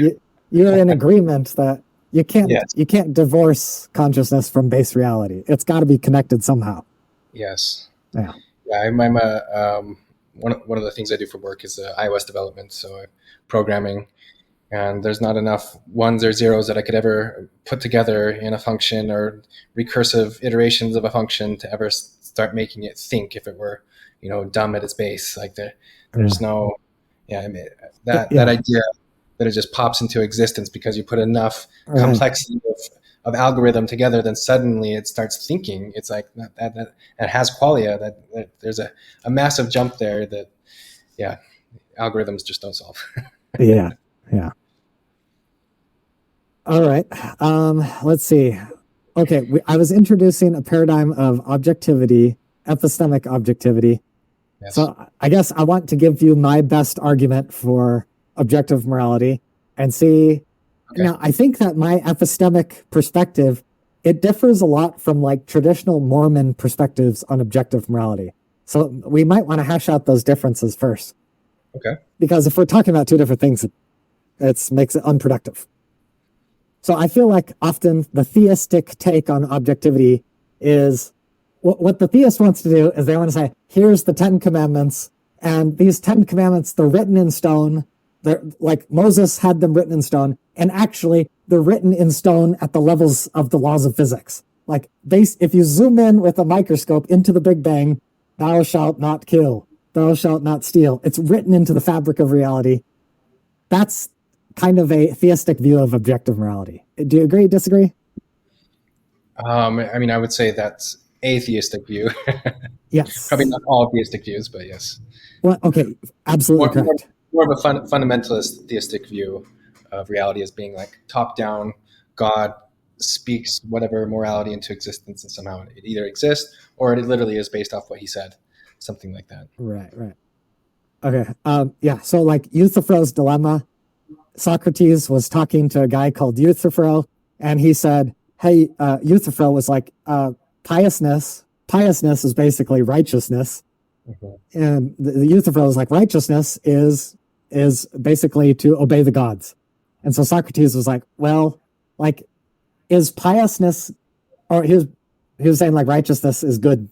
you're in agreement that you can't divorce consciousness from base reality. It's got to be connected somehow. Yes. Yeah. Yeah. I'm one of the things I do for work is iOS development, so programming. And there's not enough ones or zeros that I could ever put together in a function or recursive iterations of a function to ever start making it think if it were, dumb at its base. Like there's no, that idea that it just pops into existence because you put enough complexity of algorithm together, then suddenly it starts thinking. It's like that has qualia, that there's a massive jump there that, algorithms just don't solve. Yeah. All right. Let's see. Okay. I was introducing a paradigm of objectivity, epistemic objectivity. Yes. So I guess I want to give you my best argument for objective morality and see. Okay. Now, I think that my epistemic perspective, it differs a lot from traditional Mormon perspectives on objective morality. So we might want to hash out those differences first. Okay. Because if we're talking about two different things, it makes it unproductive. So I feel like often the theistic take on objectivity is what the theist wants to do is they want to say, here's the 10 commandments, and these 10 commandments, they're written in stone. They're like Moses had them written in stone, and actually they're written in stone at the levels of the laws of physics. Like if you zoom in with a microscope into the Big Bang, thou shalt not kill, thou shalt not steal. It's written into the fabric of reality. That's kind of a theistic view of objective morality. Do you agree, disagree? I mean, I would say that's atheistic view. Yes. Probably not all theistic views, but yes. Well, okay, absolutely correct. More of a fundamentalist theistic view of reality as being like top down. God speaks whatever morality into existence, and somehow it either exists or it literally is based off what he said, something like that. Right. Okay. Yeah. So like Euthyphro's dilemma, Socrates was talking to a guy called Euthyphro, and he said, "Hey, Euthyphro was like, piousness is basically righteousness." Mm-hmm. And the Euthyphro was like, righteousness is basically to obey the gods. And so Socrates was like, well, like, is piousness, or he was saying like righteousness is good,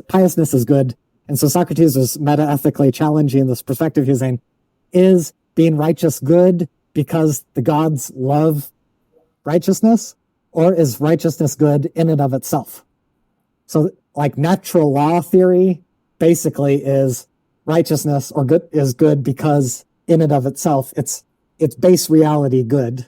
piousness is good. And so Socrates was meta-ethically challenging this perspective. He was saying, is being righteous good because the gods love righteousness, or is righteousness good in and of itself? So like natural law theory basically is righteousness or good is good because in and of itself, it's base reality good.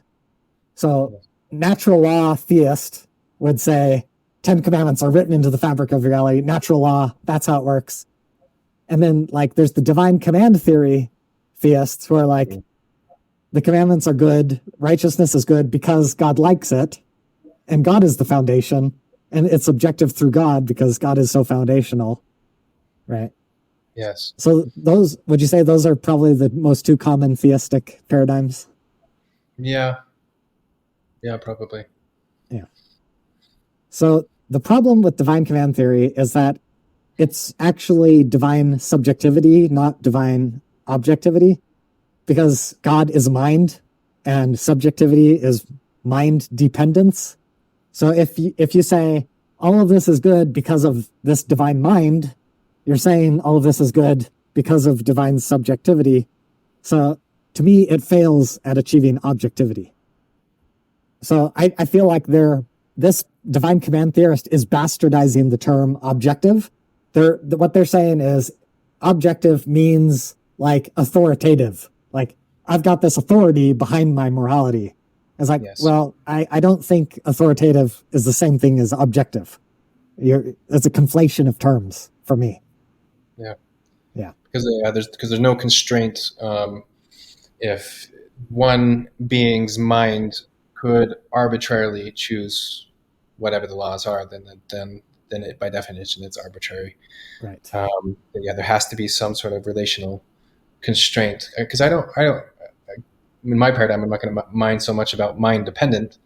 So natural law theist would say 10 commandments are written into the fabric of reality. Natural law, that's how it works. And then like there's the divine command theory theists who are like, the commandments are good, righteousness is good because God likes it, and God is the foundation, and it's objective through God because God is so foundational, right? Yes. So those, would you say those are probably the most two common theistic paradigms? Yeah, probably. Yeah. So the problem with divine command theory is that it's actually divine subjectivity, not divine objectivity, because God is mind and subjectivity is mind dependence. So if you say all of this is good because of this divine mind, you're saying all of this is good because of divine subjectivity. So to me, it fails at achieving objectivity. So I feel like this divine command theorist is bastardizing the term objective. What they're saying is objective means like authoritative. Like I've got this authority behind my morality. It's like, yes. Well, I don't think authoritative is the same thing as objective. It's a conflation of terms for me. Yeah. Because there's no constraint. If one being's mind could arbitrarily choose whatever the laws are, then it, by definition, it's arbitrary. Right. There has to be some sort of relational constraint. Because in my paradigm, I'm not going to mind so much about mind dependent,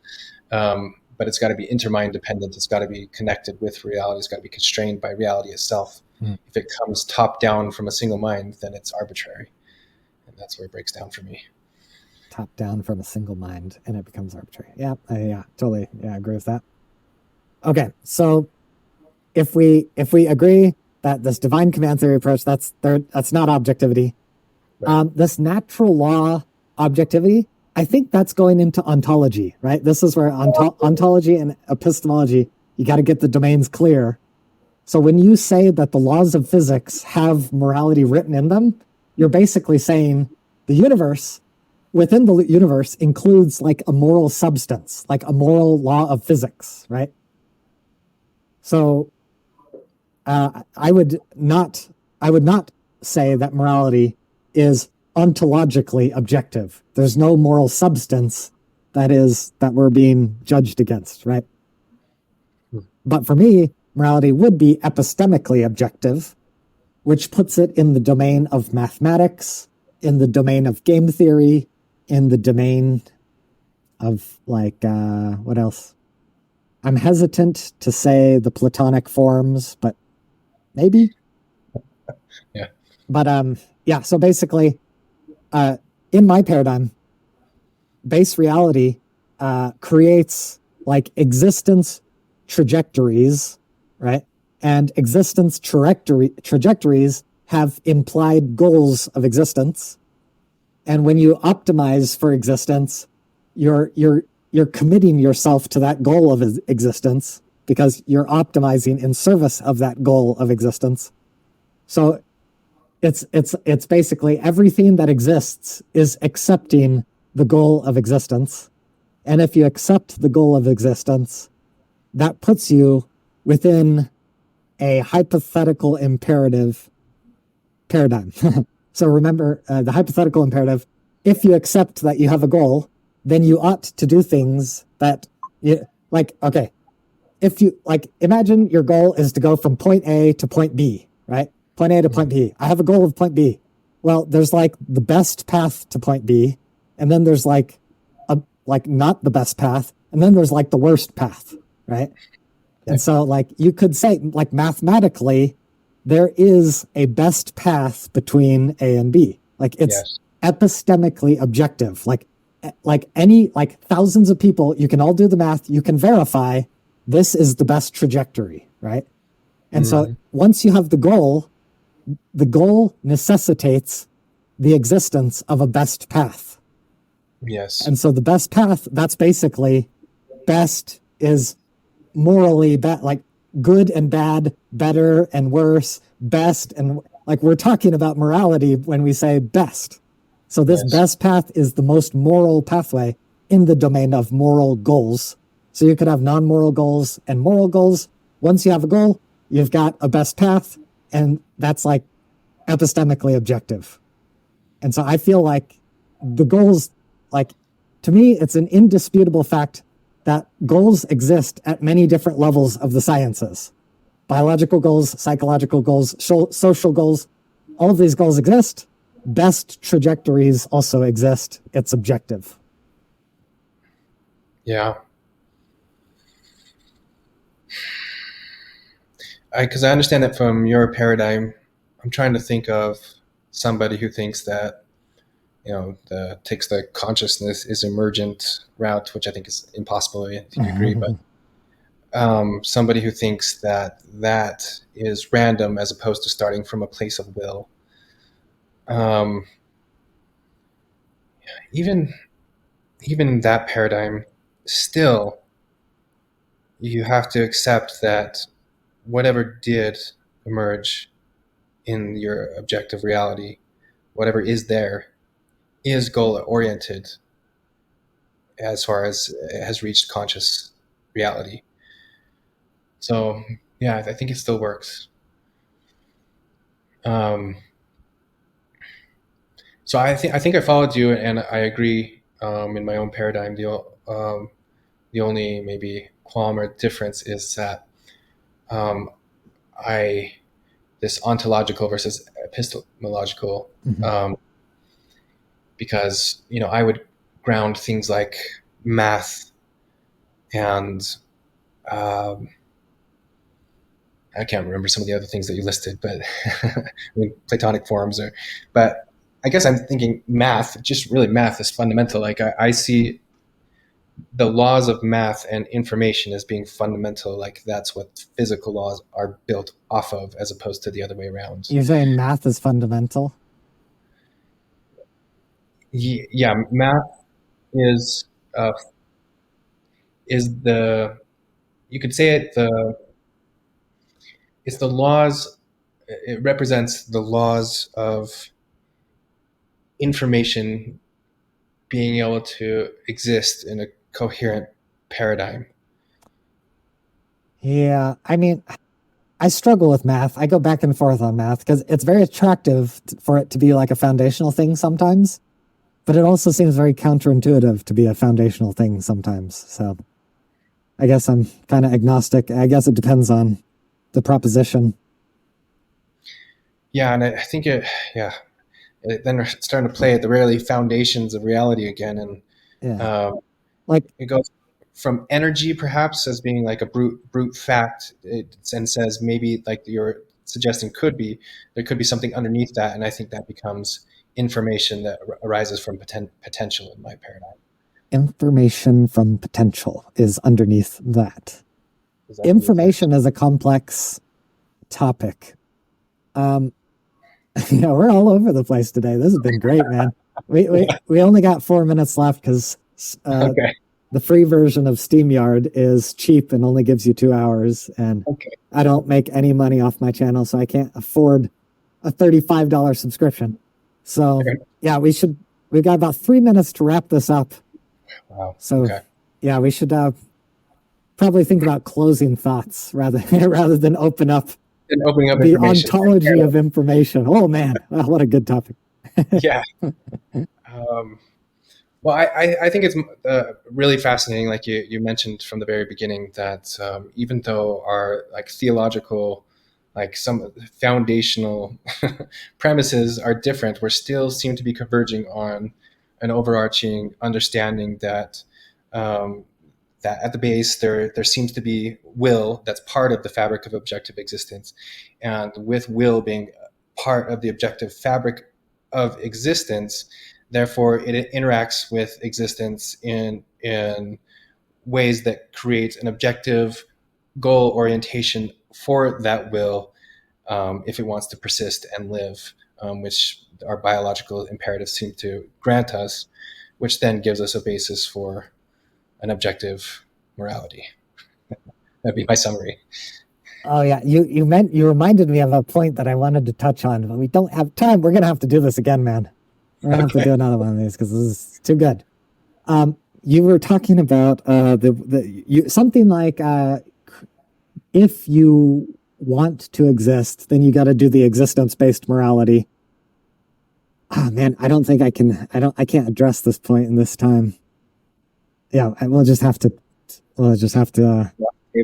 but it's got to be intermind dependent. It's got to be connected with reality. It's got to be constrained by reality itself. If it comes top down from a single mind, then it's arbitrary. And that's where it breaks down for me. Top down from a single mind, and it becomes arbitrary. Yeah, totally. Yeah, I agree with that. Okay, so if we agree that this divine command theory approach, that's not objectivity. Right. This natural law objectivity, I think that's going into ontology, right? This is where ontology and epistemology, you got to get the domains clear. So when you say that the laws of physics have morality written in them, you're basically saying the universe, within the universe, includes like a moral substance, like a moral law of physics, right? So I would not say that morality is ontologically objective. There's no moral substance that we're being judged against, right? But for me, morality would be epistemically objective, which puts it in the domain of mathematics, in the domain of game theory, in the domain of like, what else? I'm hesitant to say the Platonic forms, but maybe. Yeah. But so basically, in my paradigm, base reality creates like existence trajectories, right? And existence trajectories have implied goals of existence. And when you optimize for existence, you're committing yourself to that goal of existence because you're optimizing in service of that goal of existence. So it's basically everything that exists is accepting the goal of existence. And if you accept the goal of existence, that puts you within a hypothetical imperative paradigm. So remember the hypothetical imperative, if you accept that you have a goal, then you ought to do things that you like, okay, if you like, imagine your goal is to go from point A to point B, right? Point A to point B. I have a goal of point B. Well, there's like the best path to point B, and then there's like not the best path, and then there's like the worst path, right? And so like you could say like mathematically, there is a best path between A and B. Like it's epistemically objective. Like any like thousands of people, you can all do the math, you can verify this is the best trajectory, right? And so once you have the goal necessitates the existence of a best path. Yes. And so the best path, that's basically best is morally bad, like good and bad, better and worse, best. And like we're talking about morality when we say best. So this best path is the most moral pathway in the domain of moral goals. So you could have non-moral goals and moral goals. Once you have a goal, you've got a best path, and that's like epistemically objective. And so I feel like the goals, like to me, it's an indisputable fact that goals exist at many different levels of the sciences. Biological goals, psychological goals, social goals, all of these goals exist. Best trajectories also exist. It's objective. Yeah. Because I understand that from your paradigm. I'm trying to think of somebody who thinks that, takes the consciousness is emergent route, which I think is impossible if you agree, but somebody who thinks that is random as opposed to starting from a place of will. Even in that paradigm, still, you have to accept that whatever did emerge in your objective reality, whatever is there, is goal-oriented as far as it has reached conscious reality. So, yeah, I think it still works. So I think I followed you, and I agree in my own paradigm. The only maybe qualm or difference is that this ontological versus epistemological, because I would ground things like math and I can't remember some of the other things that you listed, but I mean, Platonic forms but I guess I'm thinking math, just really math is fundamental. Like I see the laws of math and information as being fundamental. Like that's what physical laws are built off of, as opposed to the other way around. You're saying math is fundamental? Yeah, math is the, you could say it, it's the laws. It represents the laws of information being able to exist in a coherent paradigm. Yeah, I mean, I struggle with math. I go back and forth on math because it's very attractive for it to be like a foundational thing sometimes, but it also seems very counterintuitive to be a foundational thing sometimes. So I guess I'm kind of agnostic. I guess it depends on the proposition. Yeah, and I think then we're starting to play at the really foundations of reality again, and like it goes from energy perhaps as being like a brute fact, and says maybe like you're suggesting there could be something underneath that, and I think that becomes information that arises from potential in my paradigm. Information from potential is underneath that. Information is a complex topic. Yeah, we're all over the place today. This has been great, man. We only got 4 minutes left because the free version of SteamYard is cheap and only gives you 2 hours, and I don't make any money off my channel, so I can't afford a $35 subscription. So yeah, we should we've got about 3 minutes to wrap this up. Wow. So, Okay. yeah, we should probably think about closing thoughts rather than open up And opening up the information. ontology of information. Oh man, what a good topic. Yeah. Well, I think it's really fascinating, like you mentioned from the very beginning, that even though our like theological, like some foundational premises are different, we still seem to be converging on an overarching understanding that that at the base there seems to be will that's part of the fabric of objective existence, and with will being part of the objective fabric of existence, therefore it interacts with existence in ways that create an objective goal orientation for that will, if it wants to persist and live, which our biological imperatives seem to grant us, which then gives us a basis for an objective morality. That'd be my summary. Oh yeah, you reminded me of a point that I wanted to touch on, but we don't have time. We're gonna have to do this again, man. We're gonna have to do another one of these because this is too good. You were talking about something like if you want to exist, then you got to do the existence-based morality. Oh man, I don't think I can. I can't address this point in this time. Yeah, we'll just have to. Leave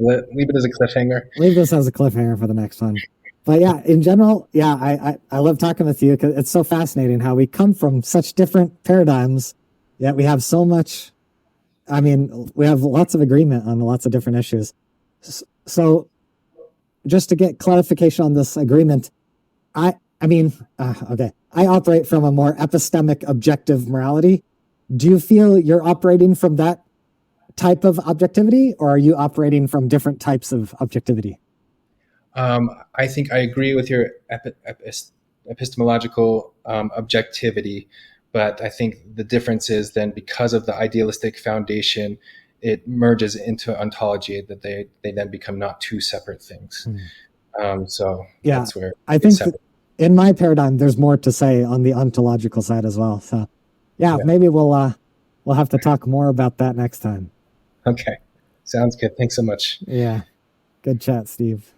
it as a cliffhanger. Leave this as a cliffhanger for the next one. But yeah, in general, yeah, I love talking with you because it's so fascinating how we come from such different paradigms, yet we have so much. I mean, we have lots of agreement on lots of different issues. So, just to get clarification on this agreement, I operate from a more epistemic, objective morality. Do you feel you're operating from that type of objectivity, or are you operating from different types of objectivity? I think I agree with your epistemological objectivity, but I think the difference is then because of the idealistic foundation, it merges into ontology, that they then become not two separate things. So yeah, that's where I think in my paradigm, there's more to say on the ontological side as well. So yeah. Maybe we'll have to talk more about that next time. Okay. Sounds good. Thanks so much. Yeah. Good chat, Steve.